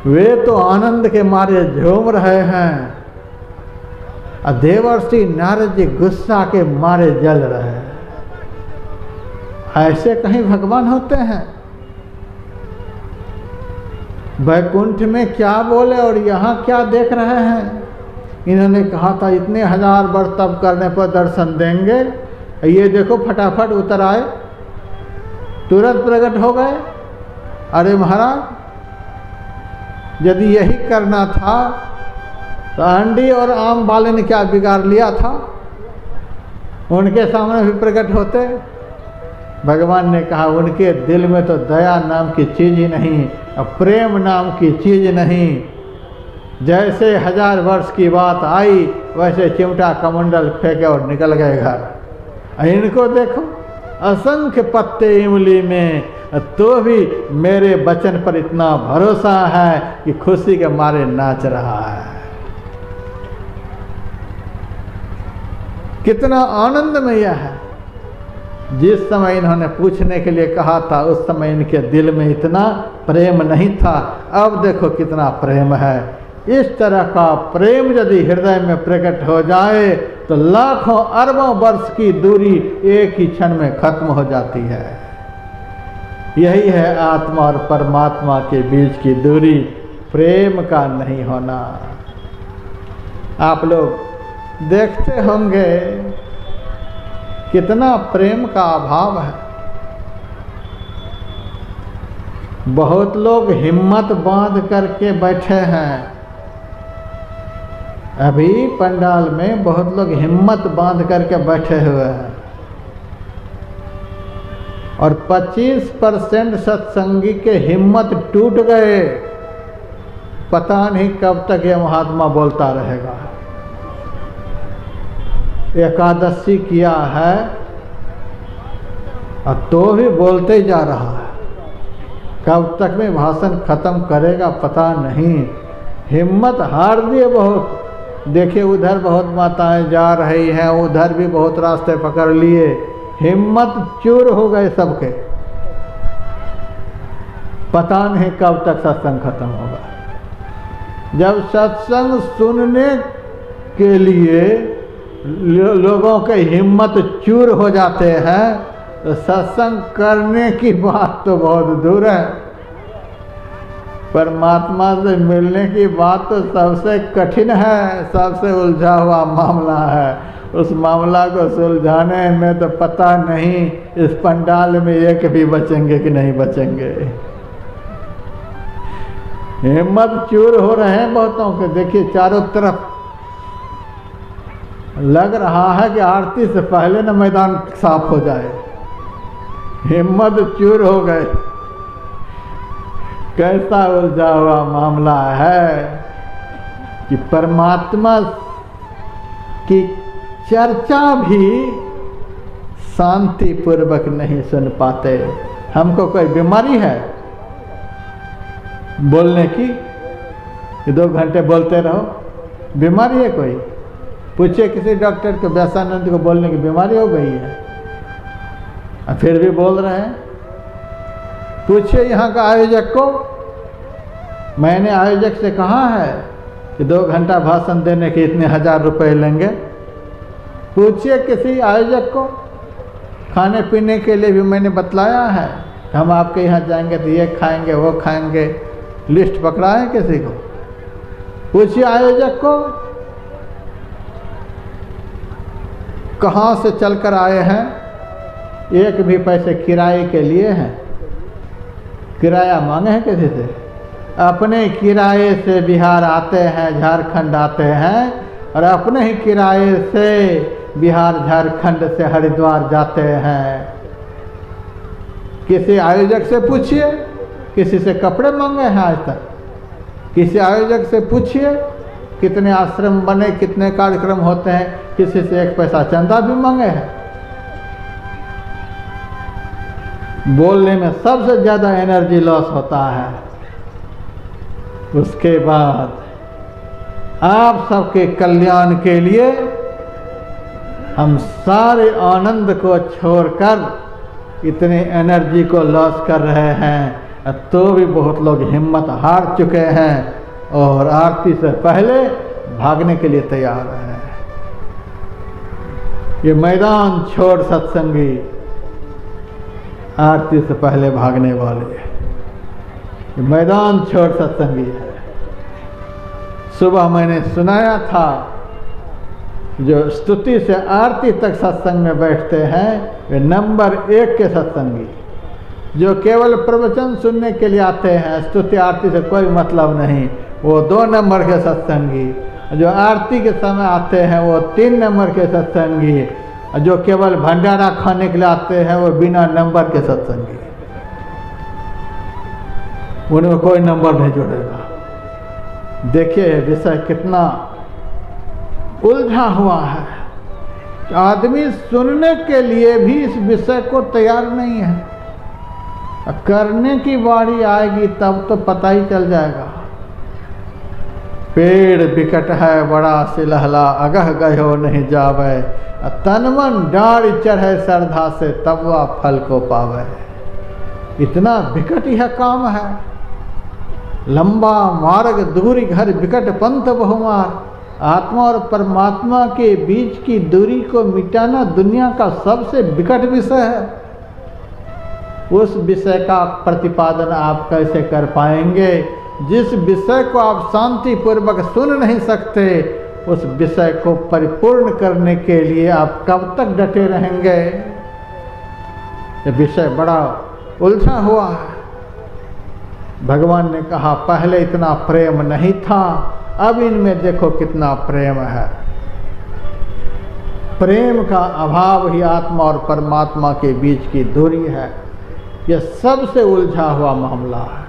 वे तो आनंद के मारे झूम रहे हैं, और देवर्षि नारद जी गुस्सा के मारे जल रहे हैं। ऐसे कहीं भगवान होते हैं? वैकुंठ में क्या बोले और यहाँ क्या देख रहे हैं? इन्होंने कहा था इतने 1000 वर्ष तप करने पर दर्शन देंगे, ये देखो फटाफट उतर आए, तुरंत प्रकट हो गए। अरे महाराज, यदि यही करना था तो अंडी और आम वाले ने क्या बिगाड़ लिया था? उनके सामने भी प्रकट होते। भगवान ने कहा उनके दिल में तो दया नाम की चीज़ ही नहीं, और प्रेम नाम की चीज़ नहीं। जैसे 1000 वर्ष की बात आई वैसे चिमटा कमंडल फेंके और निकल गए घर। इनको देखो, असंख्य पत्ते इमली में, तो भी मेरे वचन पर इतना भरोसा है कि खुशी के मारे नाच रहा है। कितना आनंदमय है। जिस समय इन्होंने पूछने के लिए कहा था उस समय इनके दिल में इतना प्रेम नहीं था, अब देखो कितना प्रेम है। इस तरह का प्रेम यदि हृदय में प्रकट हो जाए तो लाखों अरबों वर्ष की दूरी एक ही क्षण में खत्म हो जाती है। यही है आत्मा और परमात्मा के बीच की दूरी, प्रेम का नहीं होना। आप लोग देखते होंगे कितना प्रेम का अभाव है। बहुत लोग हिम्मत बांध करके बैठे हैं। अभी पंडाल में बहुत लोग हिम्मत बांध करके बैठे हुए हैं और 25% सत्संगी के हिम्मत टूट गए। पता नहीं कब तक ये महात्मा बोलता रहेगा। एकादशी किया है और तो भी बोलते ही जा रहा है। कब तक में भाषण खत्म करेगा पता नहीं। हिम्मत हार दिए बहुत। देखिए उधर बहुत माताएं जा रही हैं, उधर भी बहुत रास्ते पकड़ लिए, हिम्मत चूर हो गए सबके। पता नहीं कब तक सत्संग खत्म होगा। जब सत्संग सुनने के लिए लोगों के हिम्मत चूर हो जाते हैं तो सत्संग करने की बात तो बहुत दूर है। परमात्मा से मिलने की बात तो सबसे कठिन है, सबसे उलझा हुआ मामला है। उस मामला को सुलझाने में तो पता नहीं इस पंडाल में एक भी बचेंगे कि नहीं बचेंगे। हिम्मत चूर हो रहे हैं बहुतों के। देखिए चारों तरफ लग रहा है कि आरती से पहले न मैदान साफ हो जाए। हिम्मत चूर हो गए। कैसा उलझा हुआ मामला है कि परमात्मा की चर्चा भी शांति पूर्वक नहीं सुन पाते। हमको कोई बीमारी है बोलने की कि 2 घंटे बोलते रहो? बीमारी है कोई? पूछिए किसी डॉक्टर को, व्यासानंद को बोलने की बीमारी हो गई है और फिर भी बोल रहे हैं। पूछिए यहाँ का आयोजक को। मैंने आयोजक से कहा है कि 2 घंटा भाषण देने के इतने 1000 रुपए लेंगे। पूछिए किसी आयोजक को। खाने पीने के लिए भी मैंने बतलाया है, हम आपके यहाँ जाएंगे तो ये खाएंगे वो खाएंगे, लिस्ट पकड़ाए किसी को। पूछिए आयोजक को कहाँ से चलकर आए हैं, एक भी पैसे किराए के लिए हैं? किराया मांगे हैं किसी से? अपने किराए से बिहार आते हैं, झारखंड आते हैं और अपने ही किराए से बिहार झारखंड से हरिद्वार जाते हैं। किसी आयोजक से पूछिए, किसी से कपड़े मांगे हैं आज तक? किसी आयोजक से पूछिए कितने आश्रम बने, कितने कार्यक्रम होते हैं, किसी से 1 पैसा चंदा भी मांगे हैं? बोलने में सबसे ज़्यादा एनर्जी लॉस होता है। उसके बाद आप सबके कल्याण के लिए हम सारे आनंद को छोड़कर इतने एनर्जी को लॉस कर रहे हैं, तो भी बहुत लोग हिम्मत हार चुके हैं और आरती से पहले भागने के लिए तैयार हैं। ये मैदान छोड़ सत्संगी आरती से पहले भागने वाले, ये मैदान छोड़ सत्संगी है। सुबह मैंने सुनाया था जो स्तुति से आरती तक सत्संग में बैठते हैं वे नंबर 1 के सत्संगी। जो केवल प्रवचन सुनने के लिए आते हैं, स्तुति आरती से कोई मतलब नहीं, वो 2 नंबर के सत्संगी। जो आरती के समय आते हैं वो 3 नंबर के सत्संगी। जो केवल भंडारा खाने के लिए आते हैं वो बिना नंबर के सत्संगी। उनमें कोई नंबर नहीं जुड़ेगा। देखिए विषय कितना उलझा हुआ है। आदमी सुनने के लिए भी इस विषय को तैयार नहीं है, करने की बारी आएगी तब तो पता ही चल जाएगा। पेड़ बिकट है बड़ा सिलहला, अगह गयो नहीं जावे, तन मन डाढ़ चढ़े श्रद्धा से तब वह फल को पावे। इतना विकट यह काम है। लंबा मार्ग दूरी घर बिकट पंथ बहुमार। आत्मा और परमात्मा के बीच की दूरी को मिटाना दुनिया का सबसे विकट विषय है। उस विषय का प्रतिपादन आप कैसे कर पाएंगे जिस विषय को आप शांति पूर्वक सुन नहीं सकते? उस विषय को परिपूर्ण करने के लिए आप कब तक डटे रहेंगे? यह विषय बड़ा उलझा हुआ है। भगवान ने कहा पहले इतना प्रेम नहीं था, अब इनमें देखो कितना प्रेम है। प्रेम का अभाव ही आत्मा और परमात्मा के बीच की दूरी है। यह सबसे उलझा हुआ मामला है।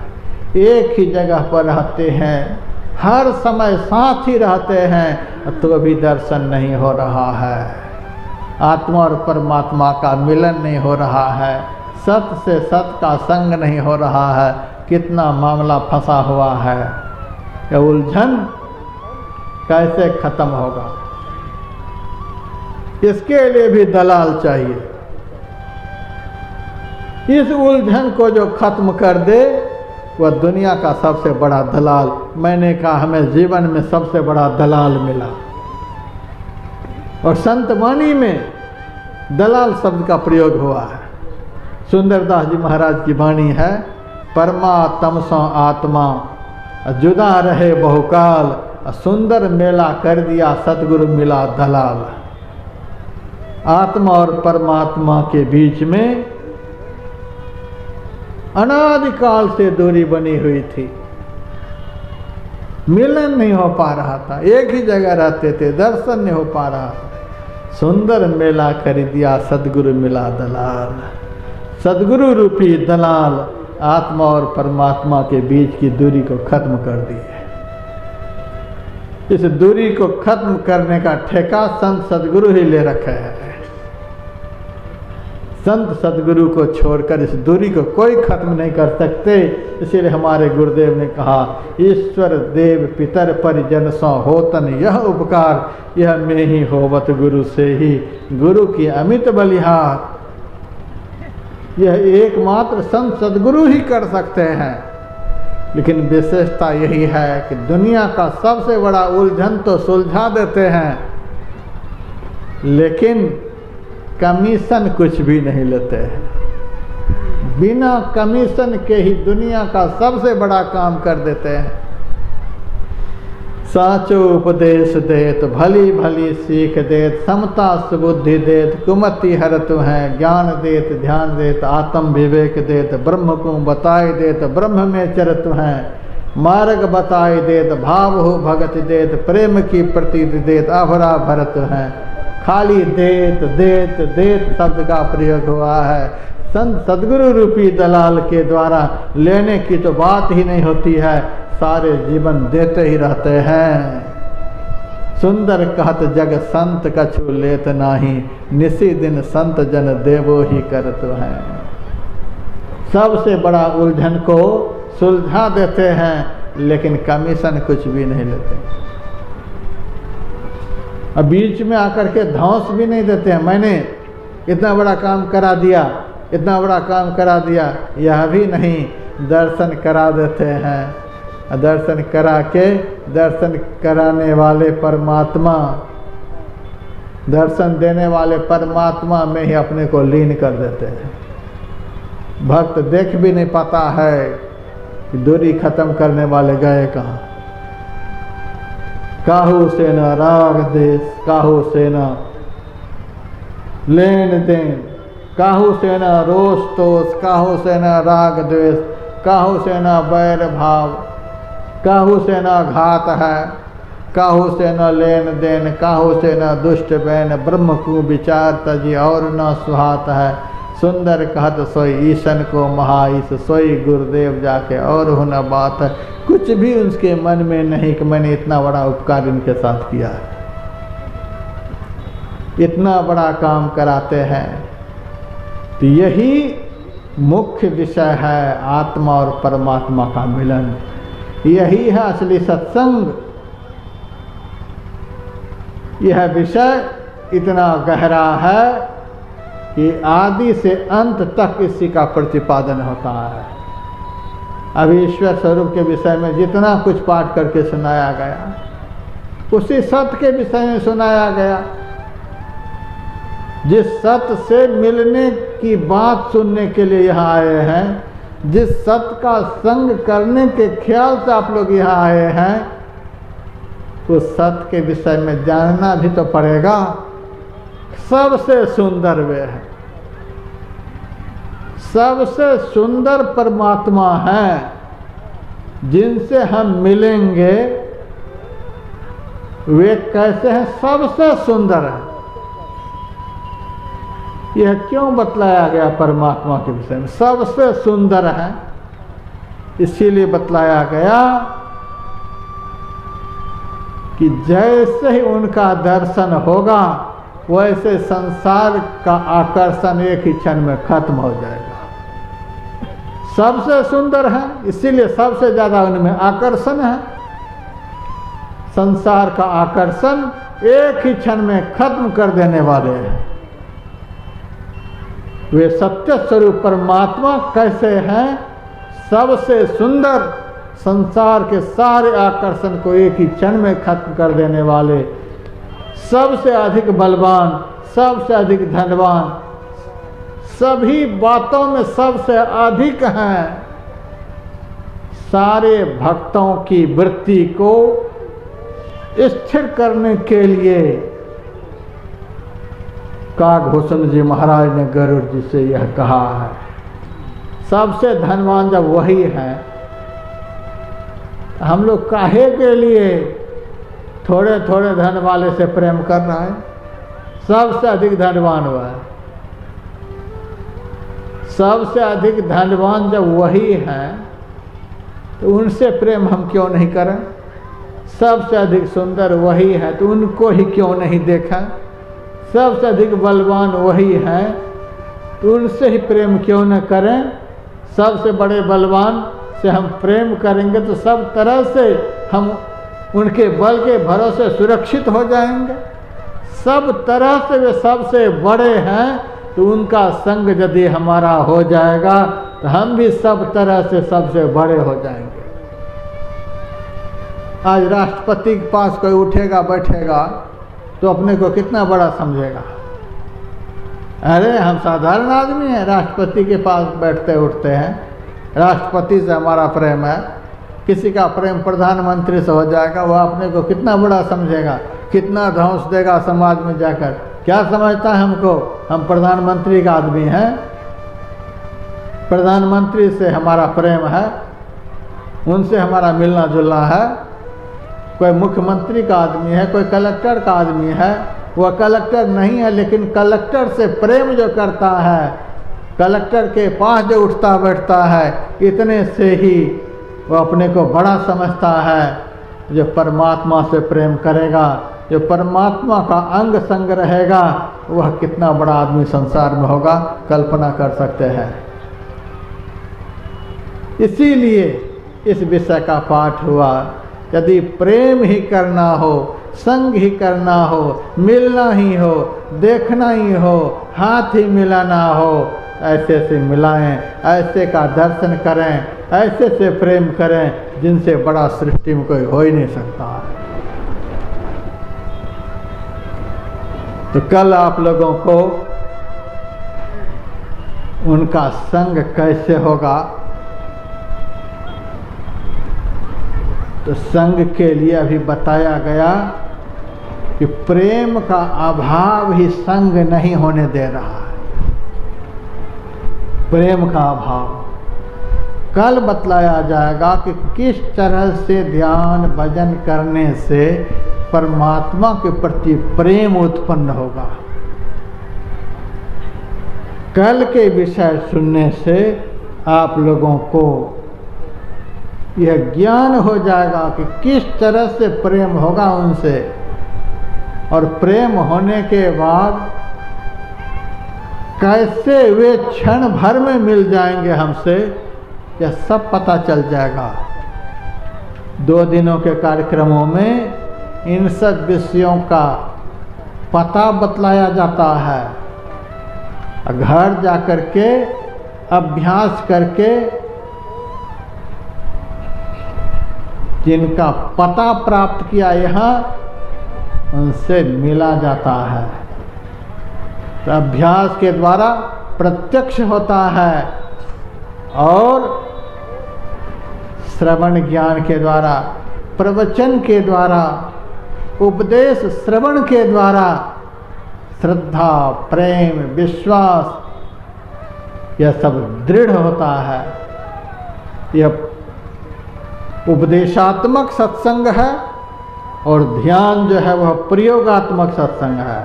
एक ही जगह पर रहते हैं, हर समय साथ ही रहते हैं, तो अभी दर्शन नहीं हो रहा है। आत्मा और परमात्मा का मिलन नहीं हो रहा है, सत से सत का संग नहीं हो रहा है। कितना मामला फंसा हुआ है। यह उलझन कैसे खत्म होगा? इसके लिए भी दलाल चाहिए। इस उलझन को जो खत्म कर दे वह दुनिया का सबसे बड़ा दलाल। मैंने कहा हमें जीवन में सबसे बड़ा दलाल मिला। और संत वाणी में दलाल शब्द का प्रयोग हुआ है। सुंदरदास जी महाराज की वाणी है, परमात्म सो आत्मा जुदा रहे बहुकाल, सुंदर मेला कर दिया सतगुरु मिला दलाल। आत्मा और परमात्मा के बीच में अनादिकाल से दूरी बनी हुई थी, मिलन नहीं हो पा रहा था, एक ही जगह रहते थे, दर्शन नहीं हो पा रहा था। सुंदर मेला कर दिया सदगुरु मिला दलाल। सदगुरु रूपी दलाल आत्मा और परमात्मा के बीच की दूरी को खत्म कर दी है। इस दूरी को खत्म करने का ठेका संत सदगुरु ही ले रखे हैं। संत सदगुरु को छोड़कर इस दूरी को कोई खत्म नहीं कर सकते। इसीलिए हमारे गुरुदेव ने कहा, ईश्वर देव पितर परिजन सो होतन यह उपकार, यह में ही होवत गुरु से ही, गुरु की अमित बलिहार। यह एकमात्र संत सदगुरु ही कर सकते हैं। लेकिन विशेषता यही है कि दुनिया का सबसे बड़ा उलझन तो सुलझा देते हैं, लेकिन कमीशन कुछ भी नहीं लेते हैं। बिना कमीशन के ही दुनिया का सबसे बड़ा काम कर देते हैं। साचो उपदेश देत, भली भली सीख देत, समता सुबुद्धि देत, कुमति हरतु हैं, ज्ञान देत, ध्यान देत, आत्म विवेक देत, ब्रह्म को बताए देत, ब्रह्म में चरतु हैं, मार्ग बताए देत, भाव हो भगत देत, प्रेम की प्रतीति देत, अभरा भरत हैं। खाली देत देत देत शब्द का प्रयोग हुआ है। संत सदगुरु रूपी दलाल के द्वारा लेने की तो बात ही नहीं होती है, सारे जीवन देते ही रहते हैं। सुंदर कहत जग संत कछु लेत नाही, निसी दिन संत जन देवो ही करत हैं। सबसे बड़ा उलझन को सुलझा देते हैं, लेकिन कमीशन कुछ भी नहीं लेते। अब बीच में आकर के धौंस भी नहीं देते हैं, मैंने इतना बड़ा काम करा दिया, इतना बड़ा काम करा दिया, यह भी नहीं। दर्शन करा देते हैं। दर्शन करा के दर्शन कराने वाले परमात्मा, दर्शन देने वाले परमात्मा में ही अपने को लीन कर देते हैं। भक्त देख भी नहीं पाता है कि दूरी खत्म करने वाले गए कहाँ। काहू से न राग देश, काहू से न लेन देन, काहू से न रोष तोष, काहू से न राग द्वेष, काहू से न बैर भाव, काहू से न घात है, काहू से न लेन देन, काहू से न दुष्ट बैन, ब्रह्म को विचार तजी और न सुहात है। सुंदर कहत सोई ईशन को महाईश सोई गुरुदेव जाके और होना बात है। कुछ भी उसके मन में नहीं कि मैंने इतना बड़ा उपकार इनके साथ किया है, इतना बड़ा काम कराते हैं। तो यही मुख्य विषय है आत्मा और परमात्मा का मिलन, यही है असली सत्संग। यह विषय इतना गहरा है कि आदि से अंत तक इसी का प्रतिपादन होता है। अभी ईश्वर स्वरूप के विषय में जितना कुछ पाठ करके सुनाया गया, उसी सत्य के विषय में सुनाया गया। जिस सत्य से मिलने की बात सुनने के लिए यहाँ आए हैं, जिस सत्य का संग करने के ख्याल से आप लोग यहाँ आए हैं, उस सत्य के विषय में जानना भी तो पड़ेगा। सबसे सुंदर वे है, सबसे सुंदर परमात्मा है, जिनसे हम मिलेंगे वे कैसे हैं? सबसे सुंदर है। यह क्यों बतलाया गया परमात्मा के विषय में? सबसे सुंदर है, इसीलिए बतलाया गया कि जैसे ही उनका दर्शन होगा वैसे संसार का आकर्षण एक ही क्षण में खत्म हो जाएगा। सबसे सुंदर है, इसीलिए सबसे ज़्यादा उनमें आकर्षण है। संसार का आकर्षण एक ही क्षण में खत्म कर देने वाले हैं। वे सत्य स्वरूप परमात्मा कैसे हैं? सबसे सुंदर, संसार के सारे आकर्षण को एक ही क्षण में खत्म कर देने वाले, सबसे अधिक बलवान, सबसे अधिक धनवान, सभी बातों में सबसे अधिक हैं। सारे भक्तों की वृत्ति को स्थिर करने के लिए काकभूषण जी महाराज ने गरुड़ जी से यह कहा है। सबसे धनवान जब वही है, हम लोग काहे के लिए थोड़े थोड़े धन वाले से प्रेम कर रहा है? सबसे अधिक धनवान हुआ है। सबसे अधिक धनवान जब वही है तो उनसे प्रेम हम क्यों नहीं करें? सबसे अधिक सुंदर वही है तो उनको ही क्यों नहीं देखा? सबसे अधिक बलवान वही है तो उनसे ही प्रेम क्यों न करें? सबसे बड़े बलवान से हम प्रेम करेंगे तो सब तरह से हम उनके बल के भरोसे सुरक्षित हो जाएंगे। सब तरह से वे सबसे बड़े हैं तो उनका संग यदि हमारा हो जाएगा तो हम भी सब तरह से सबसे बड़े हो जाएंगे। आज राष्ट्रपति के पास कोई उठेगा बैठेगा तो अपने को कितना बड़ा समझेगा। अरे हम साधारण आदमी हैं, राष्ट्रपति के पास बैठते उठते हैं, राष्ट्रपति से हमारा प्रेम है। किसी का प्रेम प्रधानमंत्री से हो जाएगा, वह अपने को कितना बड़ा समझेगा, कितना ध्वंस देगा समाज में जाकर। क्या समझता है हमको? हम प्रधानमंत्री का आदमी हैं, प्रधानमंत्री से हमारा प्रेम है, उनसे हमारा मिलना जुलना है। कोई मुख्यमंत्री का आदमी है, कोई कलेक्टर का आदमी है, वह कलेक्टर नहीं है लेकिन कलेक्टर से प्रेम जो करता है, कलेक्टर के पास जो उठता बैठता है, इतने से ही वह अपने को बड़ा समझता है। जो परमात्मा से प्रेम करेगा, जो परमात्मा का अंग संग रहेगा, वह कितना बड़ा आदमी संसार में होगा, कल्पना कर सकते हैं। इसीलिए इस विषय का पाठ हुआ। यदि प्रेम ही करना हो, संग ही करना हो, मिलना ही हो, देखना ही हो, हाथ ही मिलाना हो, ऐसे से मिलाएं, ऐसे का दर्शन करें, ऐसे से प्रेम करें जिनसे बड़ा सृष्टि में कोई हो ही नहीं सकता है। तो कल आप लोगों को उनका संग कैसे होगा, तो संग के लिए अभी बताया गया कि प्रेम का अभाव ही संग नहीं होने दे रहा है। प्रेम का अभाव कल बतलाया जाएगा कि किस तरह से ध्यान भजन करने से परमात्मा के प्रति प्रेम उत्पन्न होगा। कल के विषय सुनने से आप लोगों को यह ज्ञान हो जाएगा कि किस तरह से प्रेम होगा उनसे, और प्रेम होने के बाद कैसे वे क्षण भर में मिल जाएंगे हमसे, यह सब पता चल जाएगा। 2 दिनों के कार्यक्रमों में इन सब विषयों का पता बतलाया जाता है। घर जाकर के अभ्यास करके जिनका पता प्राप्त किया यहाँ, उनसे मिला जाता है। तो अभ्यास के द्वारा प्रत्यक्ष होता है और श्रवण ज्ञान के द्वारा, प्रवचन के द्वारा, उपदेश श्रवण के द्वारा श्रद्धा, प्रेम, विश्वास यह सब दृढ़ होता है। यह उपदेशात्मक सत्संग है और ध्यान जो है वह प्रयोगात्मक सत्संग है।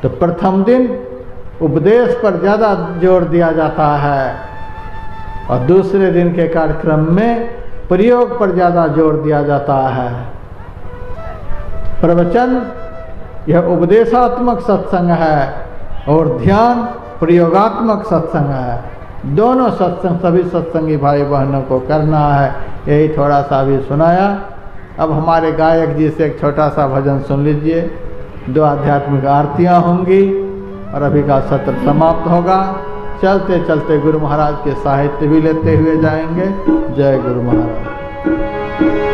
तो प्रथम दिन उपदेश पर ज़्यादा जोर दिया जाता है और दूसरे दिन के कार्यक्रम में प्रयोग पर ज़्यादा जोर दिया जाता है। प्रवचन यह उपदेशात्मक सत्संग है और ध्यान प्रयोगात्मक सत्संग है। दोनों सत्संग सभी सत्संगी भाई बहनों को करना है। यही थोड़ा सा भी सुनाया। अब हमारे गायक जी से एक छोटा सा भजन सुन लीजिए। 2 आध्यात्मिक आरतियाँ होंगी और अभी का सत्र समाप्त होगा। चलते चलते गुरु महाराज के साहित्य भी लेते हुए जाएंगे। जय गुरु महाराज।